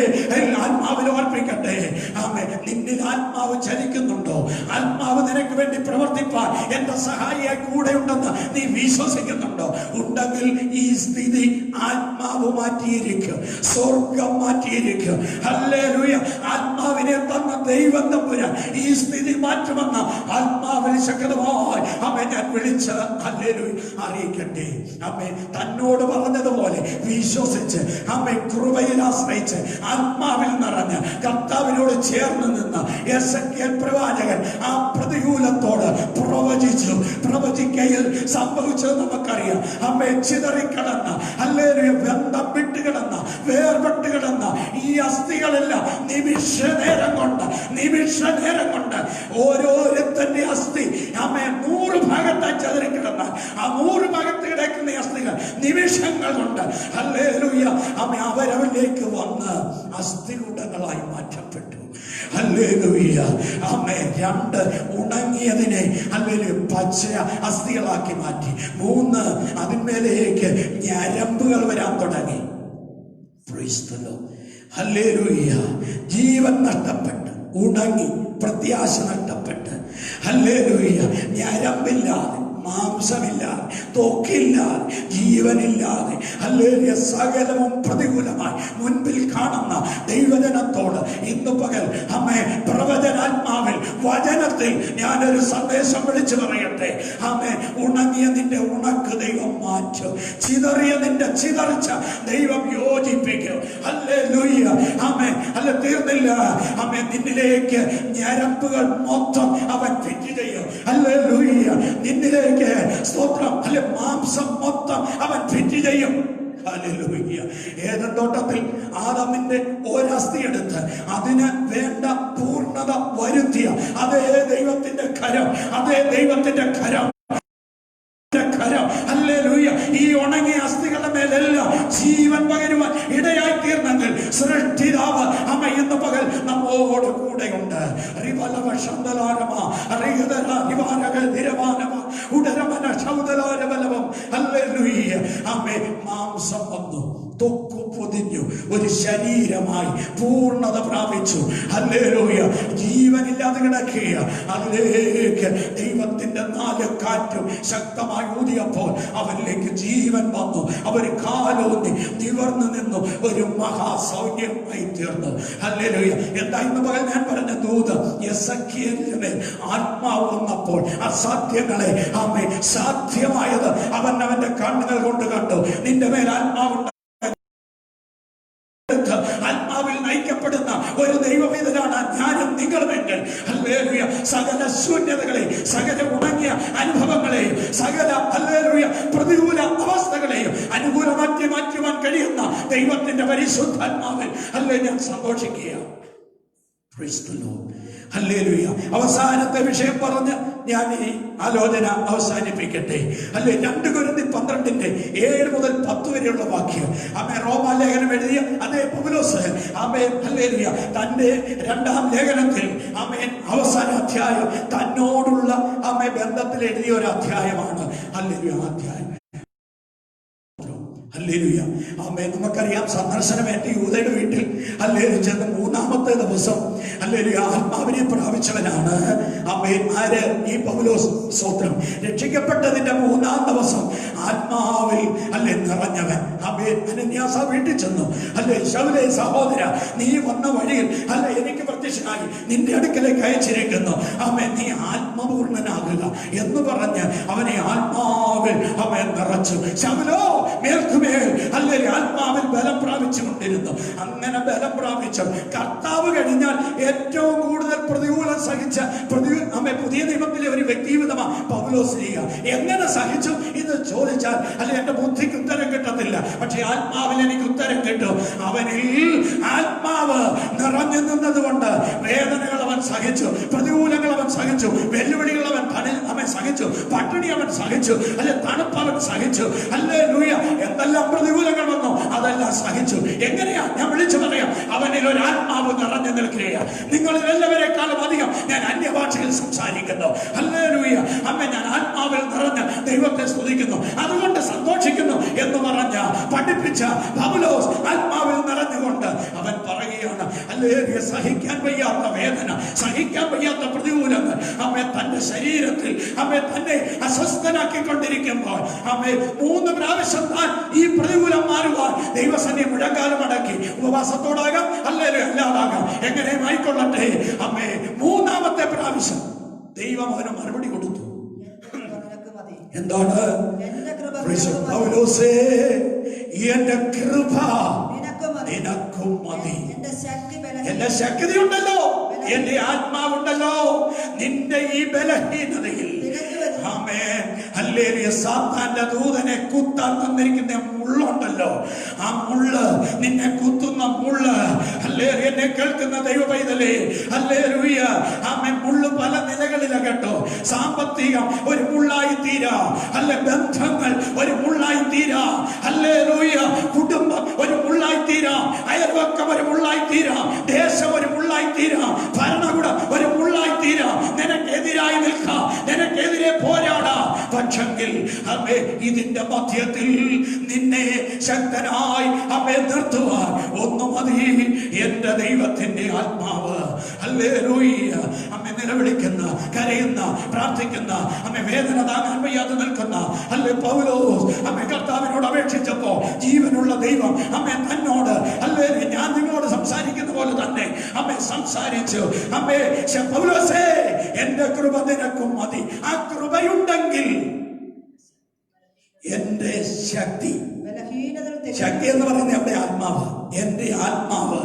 ആത്മാവിൽ ഓർപ്പിക്കട്ടെ. അമ്മ നിന്നിൽ ആത്മാവ് ചലിക്കുന്നുണ്ടോ? ആത്മാവ് നിനക്ക് വേണ്ടി പ്രവർത്തിപ്പാൻ എന്റെ സഹായിയായി കൂടെ ഉണ്ടെന്ന് നീ വിശ്വസിക്കുന്നുണ്ടോ? ഉണ്ടെങ്കിൽ ഈ സ്ഥിതി ആത്മാവ് മാറ്റിയിരിക്കും, സ്വർഗം മാറ്റിയിരിക്കും. ഹല്ലേലൂയ. ആത്മാവിനെ തന്ന ദൈവം തമ്പുരാൻ ഈ സ്ഥിതി മാറ്റുമെന്ന് ആത്മാവിൽ ശക്തമായി അമ്മ ഞാൻ വിളിച്ച് ഹല്ലേലൂയ അറിയിക്കട്ടെ. അമ്മ തന്നോട് പറഞ്ഞതുപോലെ വിശ്വസിച്ച് അമ്മ കൃപയിൽ ആശ്രയിച്ച് ആത്മാവിൽ നിറഞ്ഞ് കർത്താവിനോട് ചേർന്ന് നിന്ന് എസെക്കിയേൽ പ്രവാചകൻ ആ പ്രതികൂലത്തോട് പ്രവചിച്ചു. പ്രവചിക്കയിൽ സംഭവിച്ചത് നമുക്കറിയാം. അമ്മ ചിതറിക്കിടന്ന ഹല്ലേലൂയ ബന്ധം വിട്ടുകിടന്ന, വേർപെട്ട് കിടന്ന ഈ അസ്ഥികളെല്ലാം നിമിഷ നേരം കൊണ്ട് ഓരോരുത്തന്റെ അസ്ഥി അമ്മ 100 ഭാഗത്തായി ചതറിക്കിടന്നാൽ ആ 100 ഭാഗത്ത് കിടക്കുന്ന അസ്ഥികൾ നിമിഷങ്ങൾ കൊണ്ട് ഹല്ലേലൂയ അമ്മ അവരവരിലേക്ക് വന്ന് അസ്ഥികൂടങ്ങളായി മാറ്റപ്പെട്ടു. ഹല്ലേലൂയ. ആമേൻ. 2 ഉണങ്ങിയതിനെ ഹല്ലേലൂയ പച്ച അസ്ഥികളാക്കി മാറ്റി. 3 അതിന്മേലേക്ക് ഞരമ്പുകൾ വരാൻ തുടങ്ങി. Price the Lord. ഹല്ലേലൂയ. ജീവൻ നഷ്ടപ്പെട്ട് ഉണങ്ങി, പ്രത്യാശ നഷ്ടപ്പെട്ട്, ഹല്ലേലൂയ, ഞരമ്പില്ലാതെ, മാംസമില്ലാതെ, ത്വക്കില്ലാതെ, ജീവനില്ലാതെ, ഹല്ലേലൂയ, സകലവും പ്രതികൂലമായി മുൻപിൽ കാണുന്ന ദൈവജനത്തോട് ഇന്ന് പകൽ അമ്മേ പ്രവചനാത്മാവിൽ വചനത്തിൽ ഞാനൊരു സന്ദേശം വിളിച്ചു പറയട്ടെ. അമ്മേ, ഉണങ്ങിയ നിന്റെ ഉണക്ക് ദൈവം മാറ്റും. ചിതറിയ നിന്റെ ചിതർച്ച ദൈവം യോജിപ്പിക്കും. ഹല്ലേലൂയ. ആമേൻ. അല്ല, തീർന്നില്ല. ആമേൻ. നിന്നിലേക്ക് ഞരമ്പുകൾ മൊത്തം അവൻ ഫിറ്റ് ചെയ്യും. ഹല്ലേലൂയ. നിന്നിലേക്ക് സ്തോത്രം, അല്ലെ, മാംസം മൊത്തം അവൻ ഫിറ്റ് ചെയ്യും. ഹല്ലേലൂയ. ഏദൻ തോട്ടത്തിൽ ആദാമിന്റെ ഒരസ്ഥി എടുത്ത് അതിന് വേണ്ട പൂർണ്ണത വരുത്തിയ അതേ ദൈവത്തിന്റെ കരം, അതേ ദൈവത്തിന്റെ കരം, ഹല്ലേലൂയ, ഈ ഉണങ്ങിയ അസ്ഥികളുടെ മേലെല്ലാം ജീവൻ പകരുവാൻ ഇടയായി തീർന്നെങ്കിൽ സൃഷ്ടിതാവ് അമ്മ ഇന്ന് പകൽ നമ്മോട് കൂടെയുണ്ട്. മാംസം വന്നു, തൊക്കു പൊതിഞ്ഞു, ഒരു ശരീരമായി പൂർണ്ണത പ്രാപിച്ചു. ഹല്ലേലൂയ. ജീവനില്ലാതെ കിടക്കുക, അതിലേക്ക് ദൈവത്തിന്റെ 4 കാറ്റും ശക്തമായി ഊതിയപ്പോൾ അവനിലേക്ക് ജീവൻ വന്നു. അവര് കാലൂന്നി നിവർന്നു നിന്നു, ഒരു മഹാസൗന്യമായി തീർന്നു. ഹല്ലേലൂയ. എന്താ ഇന്ന് പകൽ ഞാൻ പറഞ്ഞ ദൂത്? യെസക്കിയേലിന്റെ ആത്മാവ് വന്നപ്പോൾ അസാധ്യങ്ങളെ ആമേ സാധ്യമായത് അവൻ അവന്റെ കണ്ണുകൾ കൊണ്ട് കണ്ടു. നിന്റെ മേൽ ആത്മാവുണ്ട്. ആത്മാവിൽ നയിക്കപ്പെടുന്ന ഒരു ദൈവവേദനാണ് ഞാനും നിങ്ങളുമെങ്കിൽ, ഹല്ലേലൂയ, സകല ശൂന്യതകളെ, സകല ഉണങ്ങിയ അനുഭവങ്ങളെയും, സകല ഹല്ലേലൂയ പ്രതികൂല അവസ്ഥകളെയും അനുകൂലമാക്കി മാറ്റുവാൻ കഴിയുന്ന ദൈവത്തിന്റെ പരിശുദ്ധാത്മാവിൽ ഹല്ലേലൂയ ഞാൻ സന്തോഷിക്കുക. Praise the Lord. ഹല്ലേലൂയ. അവസാനത്തെ വിഷയം പറഞ്ഞ് ഞാൻ ഈ ആലോചന അവസാനിപ്പിക്കട്ടെ. അല്ലെ, 2 കൊരിന്ത്യർ 12:7 മുതൽ 10 വരെയുള്ള വാക്യം. ആമേ, റോമാലേഖനം എഴുതിയ അതേ പൗലോസ് ആമേ ഹല്ലേലൂയ തന്റെ 2ാം ലേഖനത്തിൽ ആമേൻ അവസാന അധ്യായം തന്നോടുള്ള ആമേ ബന്ധത്തിൽ എഴുതിയ ഒരു അധ്യായമാണ്. ഹല്ലേലൂയ. അധ്യായം ഹല്ലേലൂയ. ആമേ, നമുക്കറിയാം സന്ദർശനമേറ്റ് യൂദയുടെ വീട്ടിൽ ഹല്ലേലൂയ ചെന്ന് 3ാമത്തെ ദിവസം ഹല്ലേലൂയ ആത്മാവിനെ പ്രാപിച്ചവനാണ് ആമേൻ ആര്? ഈ പൗലോസ്. സ്തോത്രം. രക്ഷിക്കപ്പെട്ടതിന്റെ 3ാം ദിവസം ആത്മാവിൽ അല്ലെ നിറഞ്ഞവൻ ആമേൻ അനന്യാസ വീട്ടിൽ ചെന്നു. അല്ലെ, ശൗലേ സഹോദര, നീ വന്ന വഴിയിൽ അല്ലെ എനിക്ക് പ്രത്യക്ഷനായി നിന്റെ അടുക്കലേക്ക് അയച്ചിരിക്കുന്നു. ആമേൻ, നീ ആത്മപൂർണനാകുക എന്ന് പറഞ്ഞ് അവനെ ആത്മാവിൽ അവൻ നിറച്ചു. ശൗലോ മേൽക്കുമേൽ അല്ലെ ആത്മാവിൽ ബലം പ്രാപിച്ചു കൊണ്ടിരുന്നു. അങ്ങനെ ബലം പ്രാപിച്ചു. കർത്താവ് കഴിഞ്ഞാൽ ഏറ്റവും കൂടുതൽ പ്രതികൂലം സഹിച്ച പുതിയ നിയമത്തിലെ ഒരു വ്യക്തിവിധമാണ് പൗലോസ്ലീഹ. എങ്ങനെ സഹിച്ചു ഇത് ചോദിച്ചാൽ അല്ലെ എന്റെ ബുദ്ധിക്ക് ഉത്തരം കിട്ടത്തില്ല. പക്ഷെ ആത്മാവിൽ എനിക്ക് ഉത്തരം കിട്ടും. അവനിൽ ആത്മാവ് നിറഞ്ഞു നിന്നത് കൊണ്ട് വേദനകൾ അവൻ സഹിച്ചു, പ്രതികൂലങ്ങൾ അവൻ സഹിച്ചു, വെല്ലുവിളികൾ അവൻ സഹിച്ചു, പട്ടിണി അവൻ സഹിച്ചു, അല്ലെ തണുപ്പ് അവൻ സഹിച്ചു. ഹല്ലേലൂയ. എന്തെല്ലാം പ്രതികൂലങ്ങൾ വന്നു അതെല്ലാം സഹിച്ചു. എങ്ങനെയാ? ഞാൻ വിളിച്ചു പറയാം, അവനിൽ ഒരു ആത്മാവ് നിറഞ്ഞു നിൽക്കുകയാണ്. നിങ്ങളിൽ എല്ലാവരെക്കാളും അധികം ഞാൻ അന്യഭാഷയിൽ സംസാരിക്കുന്നു. ഹല്ലേലൂയ. അമ്മ, ഞാൻ ആത്മാവിൽ നിറഞ്ഞ ദൈവത്തെ സ്തുതിക്കുന്നു, അതുകൊണ്ട് സന്തോഷിക്കുന്നു എന്ന് പറഞ്ഞ പഠിപ്പിച്ച പൗലോസ് ആത്മാവിൽ നിറഞ്ഞുകൊണ്ട് അവൻ പറയുകയാണ്, ഹല്ലേലൂയ, സഹിക്കാൻ വയ്യാത്ത വേദന, സഹിക്കാൻ വയ്യാത്ത പ്രതികൂലങ്ങൾ അമ്മ തന്റെ ശരീരത്തിൽ അമ്മ തന്നെ അസ്വസ്ഥനാക്കിക്കൊണ്ടിരിക്കുമ്പോൾ അമ്മ 3 പ്രാവശ്യം താൻ ഈ പ്രതികൂലം മാറുവാൻ ദൈവസന്നിധി മുഴങ്കാലം അടക്കി ഉപവാസത്തോടാകാം, ഹല്ലേലൂയ, അല്ലാതാകാം, എങ്ങനെയും ആയിക്കൊള്ളട്ടെ. അമ്മേ, 3ാമത്തെ പ്രാവശ്യം ദൈവം അവന് മറുപടി കൊടുത്തു. എന്താണ്? പൗലോസേ, എന്റെ കൃപ നിനക്കും മതി. എന്റെ ശക്തി ഉണ്ടല്ലോ, എന്റെ ആത്മാവുണ്ടല്ലോ നിന്റെ ഈ ബലഹീനതയിൽ. ആമേൻ. ഹല്ലേലൂയ. സാത്താന്റെ ദൂതനെ കുത്താൻ തന്നിരിക്കുന്ന മുള്ളുണ്ടല്ലോ, ആ മുള്ള്, നിന്നെ കുത്തുന്ന മുള്ള്, ഹല്ലേലൂയ, എന്നെ കേൾക്കുന്ന ദൈവ പൈതലേ, ഹല്ലേലൂയ, ആമേൻ, മുള്ള് പല നിലകളിലാണ് കേട്ടോ. സാമ്പത്തികം ഒരു മുള്ളായി തീരാ, അല്ലെ ബന്ധങ്ങൾ ഒരു മുള്ളായി തീരാ, ഹല്ലേലൂയ, കുടുംബം ഒരു മുള്ളായി തീരാ, അയൽവക്കം ഒരു മുള്ളായി തീരാ, ദേശം ഒരു മുള്ളായി മുള്ളായി തീരാം. ഭരണകൂടം ഒരു മുള്ളായി തീരാം. നിനക്കെതിരായി നിൽക്കാം, നിനക്കെതിരെ പോരാടാം. പക്ഷെങ്കിൽ അമ്മേ ഇതിന്റെ മധ്യത്തിൽ നിന്നെ ശക്തനായി അമ്മേ നിർത്തുവാൻ ഒന്നു മതി. എന്റെ ദൈവത്തിന്റെ ആത്മാവ്. ഹല്ലേലൂയ. അമ്മേ നിലവിളിക്കുന്ന, കരയുന്ന, പ്രാർത്ഥിക്കുന്ന, അമ്മേ വേദന താങ്ങാൻ വയ്യാതെ നിൽക്കുന്ന അല്ലേ പൗലോസ് അമ്മേ കർത്താവിനോട് അപേക്ഷിച്ചപ്പോ ജീവനുള്ള ദൈവം അമ്മേ തന്നോട് അല്ലേ ഞാൻ നിങ്ങളോട് സംസാരിക്കുന്ന പോലെ തന്നെ അമ്മേ സംസാരിച്ചു. അമ്മേ പൗലോസേ, എന്റെ കൃപ നിനക്കും മതി. ആ കൃപയുണ്ടെങ്കിൽ എന്റെ ശക്തി, ശക്തി എന്ന് പറയുന്നത് അവിടെ ആത്മാവ്, എന്റെ ആത്മാവ്.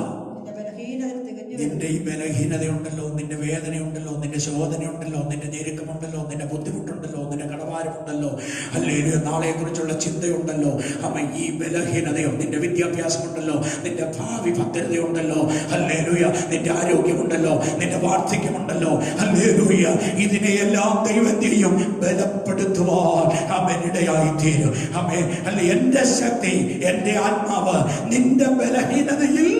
നിന്റെ ഈ ബലഹീനതയുണ്ടല്ലോ, നിന്റെ വേദനയുണ്ടല്ലോ, നിന്റെ ശോധനയുണ്ടല്ലോ, നിന്റെ ഞെരുക്കമുണ്ടല്ലോ, നിന്റെ ബുദ്ധിമുട്ടുണ്ടല്ലോ, നിന്റെ കടഭാരമുണ്ടല്ലോ, അല്ലെങ്കിൽ നാളെയെ കുറിച്ചുള്ള ചിന്തയുണ്ടല്ലോ, അമ്മ ഈ ബലഹീനതയോ, നിന്റെ വിദ്യാഭ്യാസമുണ്ടല്ലോ, നിന്റെ ഭാവി ഭദ്രതയുണ്ടല്ലോ, ഹല്ലേലൂയ, നിന്റെ ആരോഗ്യമുണ്ടല്ലോ, നിന്റെ വാർദ്ധക്യമുണ്ടല്ലോ, ഹല്ലേലൂയ, ഇതിനെയെല്ലാം ദൈവം ചെയ്യും ബലപ്പെടുത്തുവാൻ അവനിടയായി തീരും. അമ്മേ അല്ലെ എന്റെ ശക്തി, എന്റെ ആത്മാവ് നിന്റെ ബലഹീനതയിൽ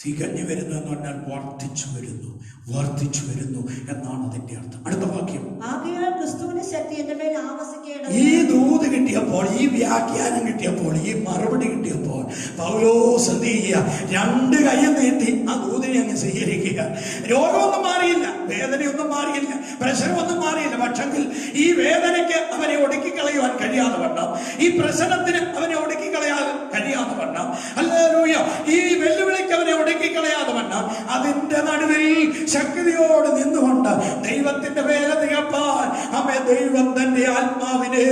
തികഞ്ഞു വരുന്നു എന്ന് പറഞ്ഞാൽ വർദ്ധിച്ചു വരുന്നു, വർദ്ധിച്ചു വരുന്നു എന്നാണ് അതിന്റെ അർത്ഥം. അടുത്ത വാക്യം, ഈ ദൂത് കിട്ടിയപ്പോൾ, ഈ വ്യാഖ്യാനം കിട്ടിയപ്പോൾ, ഈ മറുപടി കിട്ടിയപ്പോൾ പൗലോസ് എന്ത് ചെയ്യുക? രണ്ട് കൈയും നീട്ടി ആ ദൂതിനെ അങ്ങ് സ്വീകരിക്കുക. രോഗമൊന്നും മാറിയില്ല, വേദനയൊന്നും മാറിയില്ല, പ്രശ്നമൊന്നും മാറിയില്ല. പക്ഷെങ്കിൽ ഈ വേദനയ്ക്ക് അവനെ ഒടുക്കിക്കളയുവാൻ കഴിയാതെ വണ്ണം, ഈ പ്രശ്നത്തിന് അവനെ ഒടുക്കിക്കളയാൻ കഴിയാതെ വണ്ണം, ഹല്ലേലൂയ, ഈ വെല്ലുവിളിക്ക് അവനെ ഒടുക്കിക്കളയാതെ വണ്ണം, അതിന്റെ നടുവിൽ ശക്തിയോട് നിന്നുകൊണ്ട് ദൈവത്തിന്റെ വേല തികപ്പാൻ അമ്മേ ദൈവം തന്റെ ആത്മാവിനെ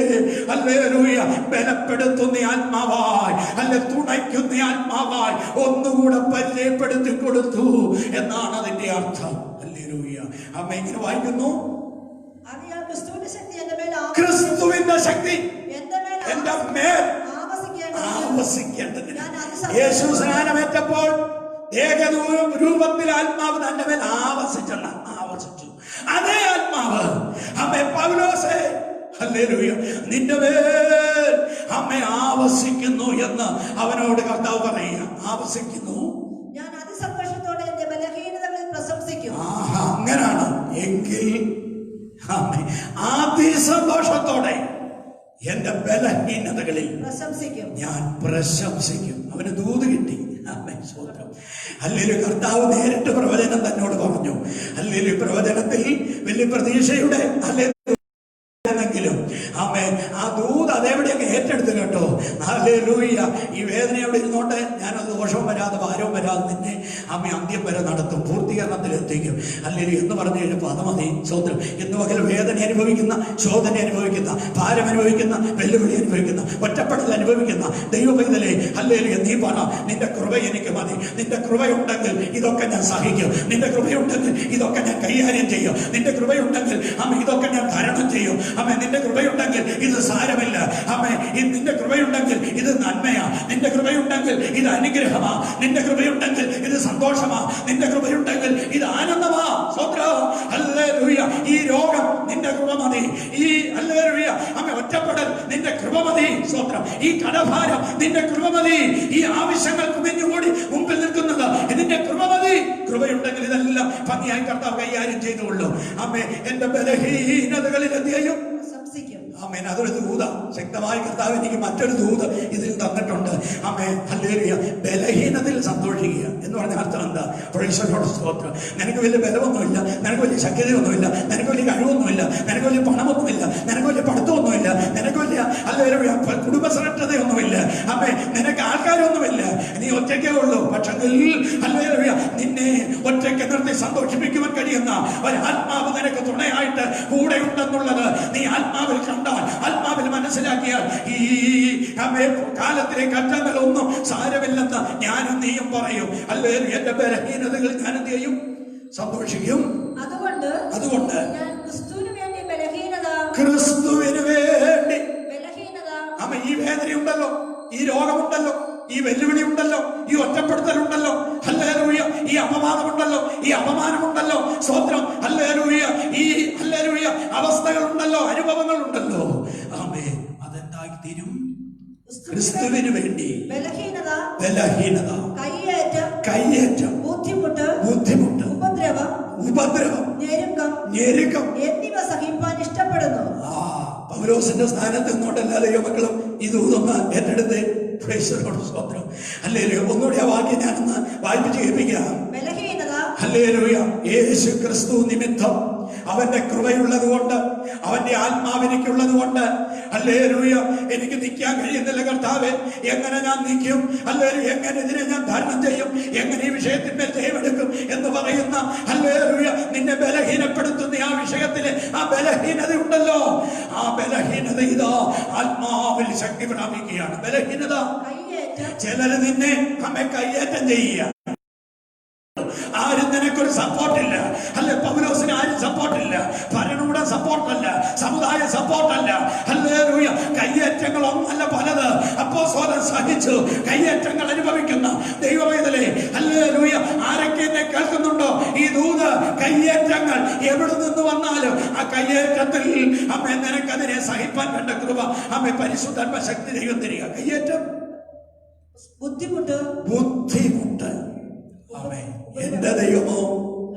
ഹല്ലേലൂയ ബലപ്പെടുത്തുന്ന ആത്മാവായി, അല്ലെ തുണയ്ക്കുന്ന ആത്മാവായി ഒന്നുകൂടെ പരിചയപ്പെടുത്തി കൊടുത്തു എന്നാണ് അതിന്റെ അർത്ഥം. ഹല്ലേലൂയ. അമ്മ ഇങ്ങനെ വായിക്കുന്നു, ക്രിസ്തുവിന്റെ ശക്തി എന്റെ മേൽ ആവസിക്കേണ്ടതിന്. യേശു സ്നാനമേറ്റപ്പോൾ രൂപത്തിൽ ആത്മാവ് തന്റെ മേൽ ആവസിച്ചു. അതേ ആത്മാവ് അമ്മേ പൗലോസേ, ഹല്ലേലൂയ, നിന്റെ മേൽ അമ്മ ആവസിക്കുന്നു എന്ന് അവനോട് കർത്താവ് പറയുക. ആവസിക്കുന്നു. ഞാൻ അതിസന്തോഷത്തോടെ എന്റെ ബലഹീനതകളിൽ പ്രശംസിക്കും. അങ്ങനാണ് എങ്കിൽ അതിസന്തോഷത്തോടെ എന്റെ ബലഹീനതകളിൽ പ്രശംസിക്കും, ഞാൻ പ്രശംസിക്കും. അവന് ദൂത് കിട്ടി. അല്ലെങ്കിൽ കർത്താവ് നേരിട്ട് പ്രവചനം തന്നോട് പറഞ്ഞു. അല്ലെങ്കിൽ പ്രവചനത്തിൽ വലിയ പ്രതീക്ഷയുടെ െങ്കിലും അമ്മേ ആ ദൂത് അതെവിടെയൊക്കെ ഏറ്റെടുത്ത് കേട്ടോ. ഹല്ലേലൂയ. ഈ വേദന എവിടെ ഇരുന്നോട്ടെ, ഞാനത് ദോഷവും വരാതെ ഭാരവും വരാതെ നിന്നെ അമ്മ അന്ത്യം വരെ നടത്തും, പൂർത്തീകരണത്തിൽ എത്തിക്കും. അല്ലെങ്കിൽ എന്ന് പറഞ്ഞു കഴിഞ്ഞപ്പോൾ അത് മതി. സ്വന്തം എന്ന് പകൽ വേദന അനുഭവിക്കുന്ന, ശോധന അനുഭവിക്കുന്ന, ഭാരം അനുഭവിക്കുന്ന, വെല്ലുവിളി അനുഭവിക്കുന്ന, ഒറ്റപ്പെടൽ അനുഭവിക്കുന്ന ദൈവ പൈതലേ, ഹല്ലേലൂയ, നീ പറ, നിന്റെ കൃപ എനിക്ക് മതി. നിന്റെ കൃപയുണ്ടെങ്കിൽ ഇതൊക്കെ ഞാൻ സഹിക്കും. നിന്റെ കൃപയുണ്ടെങ്കിൽ ഇതൊക്കെ ഞാൻ കൈകാര്യം ചെയ്യും. നിന്റെ കൃപയുണ്ടെങ്കിൽ അമ്മ ഇതൊക്കെ ഞാൻ തരണം ചെയ്യും. അമ്മ നിന്റെ കൃപയുണ്ടെങ്കിൽ ഇത് സാരമില്ല. അമ്മ നിന്റെ കൃപയുണ്ടെങ്കിൽ ഇത് നന്മയാ. നിന്റെ കൃപയുണ്ടെങ്കിൽ ഇത് അനുഗ്രഹമാ. നിന്റെ കൃപയുണ്ടെങ്കിൽ ഇത് സന്തോഷമാ. നിന്റെ കൃപയുണ്ടെങ്കിൽ ഇത് ആനന്ദമാ. സ്വത്രം. ഹല്ലേലൂയ. ഈ രോഗം നിന്റെ കൃപ മതി. ഈ ഹല്ലേലൂയ അമ്മ ഒറ്റപ്പെടൽ നിന്റെ കൃപ മതി. സ്വത്രം. ഈ കടഭാരം നിന്റെ കൃപ മതി. ഈ ആവശ്യങ്ങൾ കുമിഞ്ഞുകൂടി മുമ്പിൽ നിൽക്കുന്നത് ഇതിന്റെ കൃപ മതി. കൃപയുണ്ടെങ്കിൽ ഇതെല്ലാം ഭംഗിയായി കർത്താവ് കൈകാര്യം ചെയ്തുകൊള്ളും. അമ്മേ എന്റെ ബലഹീനതകളിൽ എന്തെയും അമ്മേൻ അതൊരു ദൂത. ശക്തമായി കർത്താവ് എനിക്ക് മറ്റൊരു ദൂത് ഇതിൽ തന്നിട്ടുണ്ട്. അമ്മേ ഹല്ലേലൂയ. ബലഹീനതയിൽ സന്തോഷിക്കുക എന്ന് പറഞ്ഞ അർത്ഥം എന്താ? പ്രൈസലോട് സ്തോത്രം. നിനക്ക് വലിയ ബലമൊന്നുമില്ല, നിനക്ക് വലിയ ശക്തിയൊന്നുമില്ല, നിനക്ക് വലിയ കഴിവൊന്നുമില്ല, നിനക്ക് വലിയ പണമൊന്നുമില്ല, നിനക്ക് വലിയ പഠിത്തമൊന്നുമില്ല, നിനക്ക് വലിയ ഹല്ലേലൂയ കുടുംബശ്രേഷ്ഠതയൊന്നുമില്ല. അമ്മേ നിനക്ക് ആൾക്കാരൊന്നുമില്ല, നീ ഒറ്റയ്ക്കേ ഉള്ളൂ. പക്ഷെങ്കിൽ ഹല്ലേലൂയ നിന്നെ ഒറ്റയ്ക്ക് നിർത്തി സന്തോഷിപ്പിക്കുവാൻ കഴിയുന്ന ഒരു ആത്മാവ് നിനക്ക് തുണയായിട്ട് കൂടെ ഉണ്ടെന്നുള്ളത് നീ ആത്മാവിൽ കണ്ടാൽ, ആത്മാവിൽ മനസ്സിലാക്കിയാൽ ഈ കാലത്തിലെ കഷ്ടങ്ങളൊന്നും സാരമില്ലെന്ന് ഞാനും നീയും പറയും. അല്ലേ എന്റെ ബലഹീനതകൾ ഞാൻ എന്ത് ചെയ്യും? സന്തോഷിക്കും. അതുകൊണ്ട് ഞാൻ ക്രിസ്തുവിന് വേണ്ടി ബലഹീനത, ക്രിസ്തുവിന് വേണ്ടി ബലഹീനത. അമ്മ ഈ വേദനയുണ്ടല്ലോ, ഈ രോഗമുണ്ടല്ലോ, ഈ വെല്ലുവിളി ഉണ്ടല്ലോ, ഈ ഒറ്റപ്പെടുത്തലുണ്ടല്ലോ, ഹല്ലേലൂയ ഈ അപമാനമുണ്ടല്ലോ, ഈ അപമാനമുണ്ടല്ലോ, സ്തോത്രം, ഹല്ലേലൂയ ഈ ഹല്ലേലൂയ അവസ്ഥകളുണ്ടല്ലോ, അനുഭവങ്ങളുണ്ടല്ലോ. ആമേൻ. അതെന്തായി തീരും? ക്രിസ്തുവിന് വേണ്ടി ബലഹീനത, കയ്യേറ്റം, ബുദ്ധിമുട്ട്, ഞെരുക്കം എന്നിവ സഹിപ്പാൻ ഇഷ്ടപ്പെടുന്നു. പൗലോസിന്റെ സ്ഥാനത്ത് നിന്നോണ്ടല്ല ദൈവമക്കളും ഈ ദൂതൊന്ന് ഏറ്റെടുത്ത് സ്തോത്രം. ഹല്ലേലൂയ. ഒന്നുകൂടി ആ വാക്യം ഞാനൊന്ന് വായിപ്പിച്ച് കേൾപ്പിക്കാം. ബലഹീനത ഹല്ലേലൂയ. യേശു ക്രിസ്തു നിമിത്തം അവന്റെ കൃപയുള്ളത് കൊണ്ട്, അവന്റെ ആത്മാവിനിക്കുള്ളത് കൊണ്ട്, ഹല്ലേലൂയ, എനിക്ക് നിൽക്കാൻ കഴിയുന്നില്ല കർത്താവേ, എങ്ങനെ ഞാൻ നിൽക്കും? ഹല്ലേലൂയ, എങ്ങനെ ഇതിനെ ഞാൻ ധാരണം ചെയ്യും? എങ്ങനെ ഈ വിഷയത്തിന്മേൽ ജയമെടുക്കും എന്ന് പറയുന്ന, ഹല്ലേലൂയ, നിന്നെ ബലഹീനപ്പെടുത്തുന്ന ആ വിഷയത്തില് ആ ബലഹീനത ഉണ്ടല്ലോ, ആ ബലഹീനത ഇതാ ആത്മാവിൽ ശക്തി പ്രാപിക്കുകയാണ്. ബലഹീനത ചിലര് നിന്നെ നമ്മെ കയ്യേറ്റം ചെയ്യുക. ആരും നിനക്കൊരു സപ്പോർട്ടില്ല. അല്ലെ, പൗലോസിന് ആരും സപ്പോർട്ടില്ല, ഭരണകൂട സപ്പോർട്ടല്ല, സമുദായ സപ്പോർട്ടല്ല. ഹല്ലേലൂയ. കയ്യേറ്റങ്ങളൊന്നല്ല പലത്. അപ്പോസ്തലൻ സഹിച്ചു കയ്യേറ്റങ്ങൾ അനുഭവിക്കുന്ന ദൈവവേദലേ, ഹല്ലേലൂയ, ആരൊക്കെ എന്നെ കേൾക്കുന്നുണ്ടോ? ഈ ദൂത് കയ്യേറ്റങ്ങൾ എവിടെ നിന്ന് വന്നാലും ആ കയ്യേറ്റത്തിൽ അമ്മ നിനക്കതിനെ സഹിപ്പാൻ വേണ്ട കൃപ അമ്മ പരിശുദ്ധാത്മ ശക്തി ദൈവം തരിക. കയ്യേറ്റം, ബുദ്ധിമുട്ട്, എന്റെ ദൈവമോ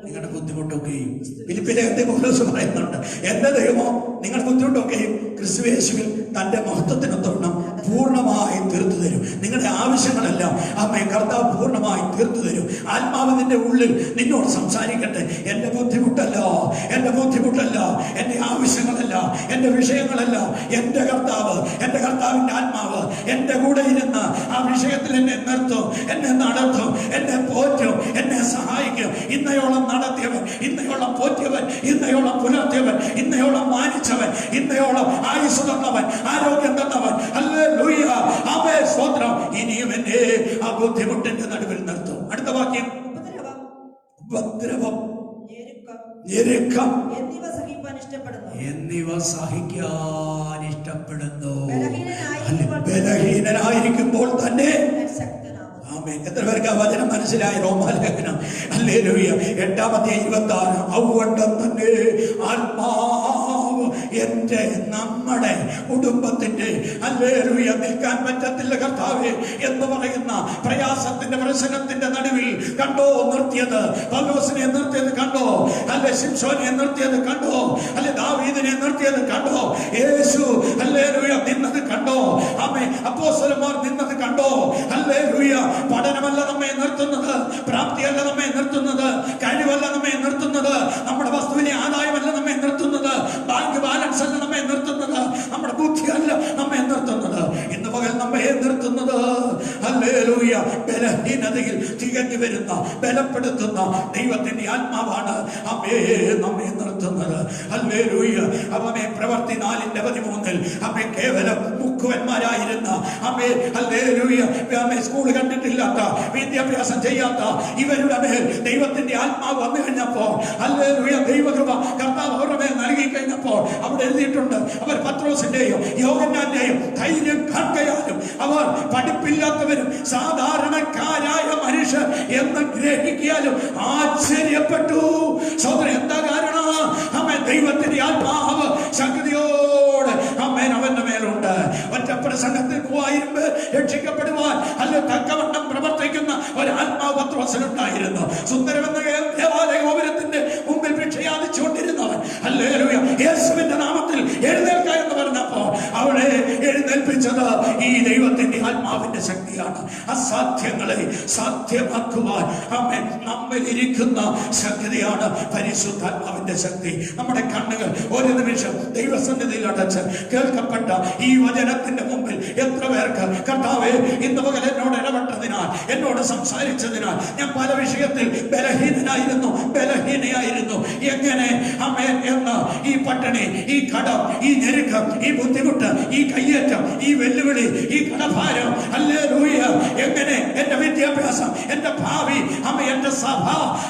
നിങ്ങളുടെ ബുദ്ധിമുട്ടൊക്കെയും, ഫിലിപ്പിലെ പൗലോസ് പറയുന്നുണ്ട്, എന്റെ ദൈവമോ നിങ്ങളുടെ ബുദ്ധിമുട്ടൊക്കെയും ക്രിസ്തുയേശുവിൽ തന്റെ മഹത്വത്തിനൊത്തവണ്ണം പൂർണ്ണമായി തീർത്തു തരും. നിങ്ങളുടെ ആവശ്യങ്ങളെല്ലാം അമ്മേ കർത്താവ് പൂർണ്ണമായി തീർത്തു തരും. ആത്മാവ് നിന്റെ ഉള്ളിൽ നിന്നോട് സംസാരിക്കട്ടെ. എന്റെ ബുദ്ധിമുട്ടല്ല, എന്റെ ആവശ്യങ്ങളല്ല, എന്റെ വിഷയങ്ങളല്ല, എന്റെ കർത്താവ്, എന്റെ കർത്താവിന്റെ ആത്മാവ് എന്റെ കൂടെ ഇരുന്ന് ആ വിഷയത്തിൽ എന്നെ നിർത്തും, എന്നെ നടത്തും, എന്നെ പോറ്റും, എന്നെ സഹായിക്കും. ഇന്നയോളം നടത്തിയവൻ, ഇന്നയോളം പോറ്റിയവൻ, ഇന്നയോളം പുലർത്തിയവൻ, ഇന്നയോളം മാനിച്ചവൻ, ഇന്നയോളം ആയുസ് തന്നവൻ, ആരോഗ്യം തന്നവൻ, ഹല്ലേലൂയ, ആമേൻ, സ്തോത്രം, ഇനിയും എന്നെ ആ ബുദ്ധിമുട്ടിന്റെ നടുവിൽ നിർത്തും. അടുത്ത വാക്യം, ഉപദ്രവം, ഞെരുക്കം എന്നിവ സഹിക്കാൻ ഇഷ്ടപ്പെടുന്നു. ബലഹീനനായിരിക്കുമ്പോൾ തന്നെ ആമേൻ. എത്ര പേർക്ക് ആ വചനം മനസ്സിലായി? റോമാലേഖനം ഹല്ലേലൂയ 8:26. ഔവണ്ണം തന്നെ ആത്മാവ് എന്റെ നമ്മുടെ കുടുംബത്തിന്റെ ഹല്ലേലൂയ നിൽക്കാൻ പറ്റത്തില്ല കർത്താവേ എന്ന് പറയുന്ന പ്രയാസത്തിന്റെ പ്രശ്നത്തിന്റെ നടുവിൽ കണ്ടോ നിർത്തിയത്? പൗലോസിനെ നിർത്തിയത് കണ്ടോ? അല്ലെ, ശിംശോനെ നിർത്തിയത് കണ്ടോ? അല്ലെ, ദാവീദിനെ നിർത്തിയത് കണ്ടോ? യേശു ഹല്ലേലൂയ നിന്നത് കണ്ടോ? ആമേൻ. അപ്പോസ്തലന്മാർ നിന്നത് കണ്ടോ? ഹല്ലേലൂയ. പഠനമല്ല നമ്മെ നിർത്തുന്നത്, പ്രാപ്തിയല്ല നമ്മെ നിർത്തുന്നത്, കഴിവല്ല നമ്മെ നിർത്തുന്നത്, നമ്മുടെ വസ്തുവിനെ ആദായമല്ല നമ്മെ നിർത്തുന്നത്, ബാങ്ക് ബാലൻസ് അല്ല നമ്മെ നിർത്തുന്നത്, നമ്മുടെ ബുദ്ധിയല്ല നമ്മെ നിർത്തുന്നത്. ഇന്ന് പകൽ നമ്മെ നിർത്തുന്നത് ഹല്ലേലൂയ ബലഹീനതയിൽ തികഞ്ഞു വരുന്ന ബലപ്പെടുത്തുന്ന ദൈവത്തിന്റെ ആത്മാവാണ് അമ്മേ നമ്മെ നിർത്തുന്നത്. ഹല്ലേലൂയ. അമ്മേ പ്രവർത്തി 4:13 അമ്മേ കേവലം മുക്കുവന്മാരായിരുന്ന അമ്മേ ഹല്ലേലൂയ അമ്മേ സ്കൂൾ കണ്ടിട്ടില്ലാത്ത, വിദ്യാഭ്യാസം ചെയ്യാത്ത ഇവരുടെ മേൽ ദൈവത്തിന്റെ ആത്മാവ് വന്നു കഴിഞ്ഞപ്പോൾ ഹല്ലേലൂയ ദൈവകൃപ കർത്താവ് അവരുടെ മേൽ നൽകി കഴിഞ്ഞപ്പോൾ അവിടെ എഴുതിയിട്ടുണ്ട്, അവർ പത്രോസിന്റെയും യോഹന്നാന്റെയും ധൈര്യം കാണുകയാലും അവർ പഠിപ്പില്ലാത്തവരും സാധാരണക്കാരായ മനുഷ്യർ എന്ന് ഗ്രഹിക്കാലും ആശ്ചര്യപ്പെട്ടു. സഹോദരൻ, എന്താ കാരണം? അമ്മേൻ ദൈവത്തിന്റെ ആത്മാവ് ശക്തിയോടെ അമ്മേൻ അവന്റെ മേലുണ്ട്. ഒറ്റ പ്രസംഗത്തിൽ 3000 പേർ രക്ഷിക്കപ്പെടുവാൻ അല്ല തക്കവണ്ണം പ്രവർത്തിക്കുന്ന ഒരു ആത്മാവ് പത്രോസിനുണ്ടായിരുന്നു. സുന്ദരമെന്ന ദേവാലയ ഗോപുരത്തിന്റെ മുമ്പിൽ ഭിക്ഷയാദിച്ചുകൊണ്ടിരുന്നവൻ ഹല്ലേലൂയ യേശുവിന്റെ നാമത്തിൽ എഴുന്നേൽക്ക എന്ന് പറഞ്ഞപ്പോൾ അവളെ എഴുന്നേൽപ്പിച്ചത് ഈ ദൈവത്തിന്റെ ആത്മാവിന്റെ ശക്തിയാണ്. അസാധ്യങ്ങളെ സാധ്യമാക്കുവാൻ അമ്മേൻ നമ്മിൽ ഇരിക്കുന്ന ശക്തിയാണ് പരിശുദ്ധാത്മാവിന്റെ ശക്തി. നമ്മുടെ കണ്ണുകൾ ഒരു നിമിഷം ദൈവസന്നിധിയിൽ അടച്ച് കേൾക്കപ്പെട്ട ഈ വചനത്തിന്റെ മുമ്പിൽ എത്ര പേർക്ക് കർത്താവേ ഇന്ന് പകൽ എന്നോട് ഇടപെട്ടതിനാൽ, എന്നോട് സംസാരിച്ചതിനാൽ ഞാൻ പല വിഷയത്തിൽ ബലഹീനയായിരുന്നു, എങ്ങനെ അമ്മേൻ എന്ന് ഈ പട്ടിണി, ഈ കടം, ഈ ഞെരുക്കം, ഈ ബുദ്ധിമുട്ട്, ഈ കയ്യേറ്റം, ഈ വെല്ലുവിളി, ഈ കടഭാരം, ഹല്ലേലൂയ, എങ്ങനെ എന്റെ വിദ്യാഭ്യാസം, എന്റെ ഭാവി, അമ്മ എന്റെ സഭ,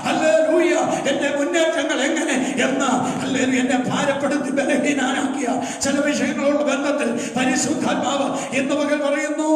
ഹല്ലേലൂയ എന്റെ മുന്നേറ്റങ്ങൾ എങ്ങനെ എന്ന് ഹല്ലേലൂയ എന്നെ ഭാരപ്പെടുത്തി ബലഹീനാക്കിയ ചില വിഷയങ്ങളോട് ബന്ധത്തിൽ പരിശുദ്ധാത്മാവ് ഇന്ന് പകൽ പറയുന്നു,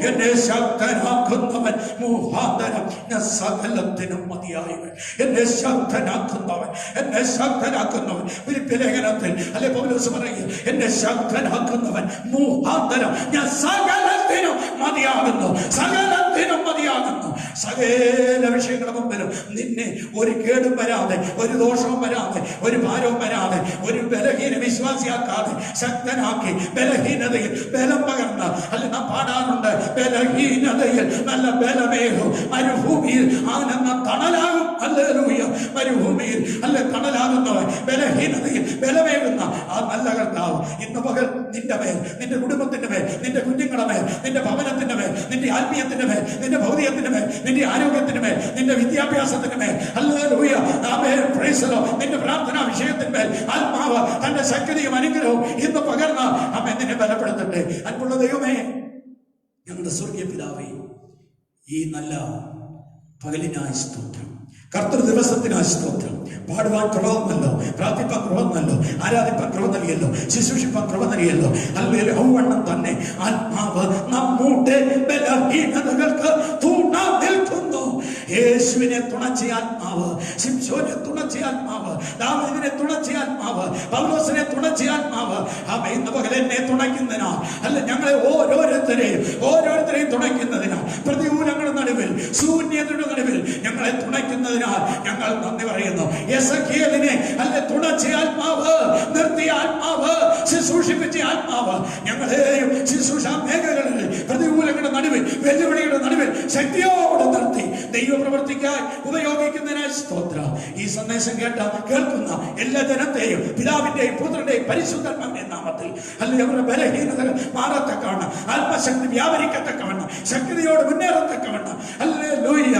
എന്നെ ശക്തനാക്കുന്നവൻ മുഖാന്തരം ഞാൻ സകലത്തിനും മതിയായവൻ. എന്നെ ശക്തനാക്കുന്നവൻ, എന്നെ ശക്തനാക്കുന്നവൻ. ഫിലിപ്പി ലേഖനത്തിൽ അല്ലെ പൗലോസ് പറയുക, എന്നെ ശക്തനാക്കുന്നവൻ മുഖാന്തരം ഞാൻ സകലത്തിനും മതിയാകുന്നു. സകല ദിനം മതിയാകുന്നു. സകല വിഷയങ്ങളുടെ മുമ്പിലും നിന്നെ ഒരു കേടും വരാതെ, ഒരു ദോഷവും വരാതെ, ഒരു ഭാരവും വരാതെ, ഒരു ബലഹീന വിശ്വാസിയാക്കാതെ ശക്തനാക്കി ബലഹീനതയിൽ ബലം പകർന്ന്. അല്ല, നാം പാടാറുണ്ട്, ബലഹീനതയിൽ നല്ല ബലമേകും, മരുഭൂമിയിൽ ആനന്ദ തണലാകും. ഹല്ലേലൂയ. മരുഭൂമിയിൽ അല്ല തണലാകുന്നവൻ, ബലഹീനതയിൽ ബലമേകുന്ന ആ നല്ല കർത്താവ് ഇന്ന് പകൽ നിന്റെ മേൽ, നിന്റെ കുടുംബത്തിന്റെ മേൽ, നിന്റെ കുഞ്ഞുങ്ങളുടെ മേൽ, നിന്റെ ഭവനത്തിന്റെ മേൽ, നിന്റെ ആത്മീയത്തിന്റെ മേൽ, നിന്റെ ഭൗതികത്തിന്റെ മേൽ, നിന്റെ ആരോഗ്യത്തിന്റെ മേൽ, നിന്റെ വിദ്യാഭ്യാസത്തിന്റെ മേൽ, hallelujah, amen, price the Lord, നിന്റെ പ്രാർത്ഥനാ വിഷയത്തിന്മേൽ ആത്മാവ് തന്റെ ശക്തിയും അനുഗ്രഹവും ഇന്ന് പകർന്ന് ആമേൻ നിന്നെ ബലപ്പെടുത്തട്ടെ. അൻപുള്ള ദൈവമേ, ഞങ്ങളുടെ സ്വർഗീയ പിതാവേ, ഈ നല്ല പകലിനായി സ്തോത്രം, കർത്തൃ ദിവസത്തിനായി സ്തോത്രം. പാടുവാൻ കൃപ തന്നല്ലോ, പ്രാർത്ഥിപ്പാൻ കൃപ തന്നല്ലോ, ആരാധിപ്പാൻ കൃപ നൽകിയല്ലോ, ശുശ്രൂഷിപ്പാൻ കൃപ നൽകിയല്ലോ. ഹല്ലേലൂയ. ഔവണ്ണം തന്നെ ആത്മാവ് നമ്മുടെ ബലഹീനതകൾക്ക് തൂണ നിൽക്കുന്നു. യേശുവിനെ തുണച്ച ആത്മാവ്, ശിംശോനെ തുണച്ച ആത്മാവ്, ദാവീദിനെ തുണച്ച ആത്മാവ്, പൗലോസിനെ തുണച്ച ആത്മാവ് ഇന്ന് പകൽ എന്നെ തുണയ്ക്കുന്നതിനാ, അല്ല ഞങ്ങളെ ഓരോരുത്തരെയും തുണയ്ക്കുന്നതിനാ, പ്രതികൂലങ്ങളുടെ നടുവിൽ, ശൂന്യതയുടെ നടുവിൽ ഞങ്ങളെ തുണയ്ക്കുന്നതിനാൽ ഞങ്ങൾ നന്ദി പറയുന്നു. എസെക്കിയേലിനെ അല്ല തുണച്ച ആത്മാവ്, നിർത്തിയ ആത്മാവ്, ശുശ്രൂഷിപ്പിച്ച ആത്മാവ് ഞങ്ങളെയും ശുശ്രൂഷ മേഖലകളിൽ പ്രതികൂലങ്ങളുടെ നടുവിൽ, വെല്ലുവിളിയുടെ നടുവിൽ ശക്തിയോടെ നിർത്തി ദൈവപ്രവർത്തിക്കായി ഉപയോഗിക്കുന്നതിനായി സ്തോത്രം. ഈ സന്ദേശം കേൾക്കുന്ന എല്ലാ ജനത്തെയും പിതാവിന്റെയും പുത്രന്റെയും പരിശുദ്ധാത്മാവിന്റെ നാമത്തിൽ അല്ലെങ്കിൽ അവരുടെ ബലഹീനതകൾ മാറത്തക്കവണ്ണം, ആത്മശക്തി വ്യാപരിക്കത്തക്കവണ്ണം, ശക്തിയോട് മുന്നേറത്തക്കവണ്ണം, ഹല്ലേലൂയ,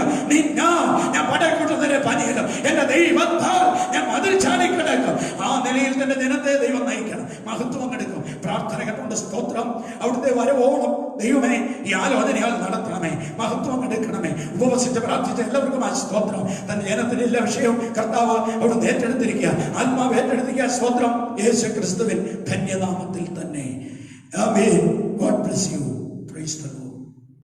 ഞാൻ പടക്കൂട്ടത്തിലെ പനിയിലും എന്റെ ദൈവത്താൽ ഞാൻ മതിൽ ചാടിക്കിടക്കും. ആ നിലയിൽ തന്നെ ജനത്തെ ദൈവം നയിക്കണം, മഹത്വം എടുക്കും. പ്രാർത്ഥന കേട്ടുകൊണ്ട് സ്തോത്രം. അവിടുത്തെ വരവോളം ദൈവമേ ഈ ആലോചനയാൽ നടത്തണമേ, മഹത്വം എടുക്കണമേ. ഉപവസിച്ച് പ്രാർത്ഥിച്ച എല്ലാവർക്കും ആ സ്തോത്രം. തന്റെ ജനത്തിന്റെ എല്ലാ വിഷയവും കർത്താവ് അവിടുന്ന് ഏറ്റെടുത്തിരിക്കുക, ആത്മാവ് ഏറ്റെടുത്തിരിക്കുക. സ്തോത്രം യേശു ക്രിസ്തുവിൻ ധന്യനാമത്തിൽ തന്നെ. ആമേൻ. God bless you. Praise the Lord.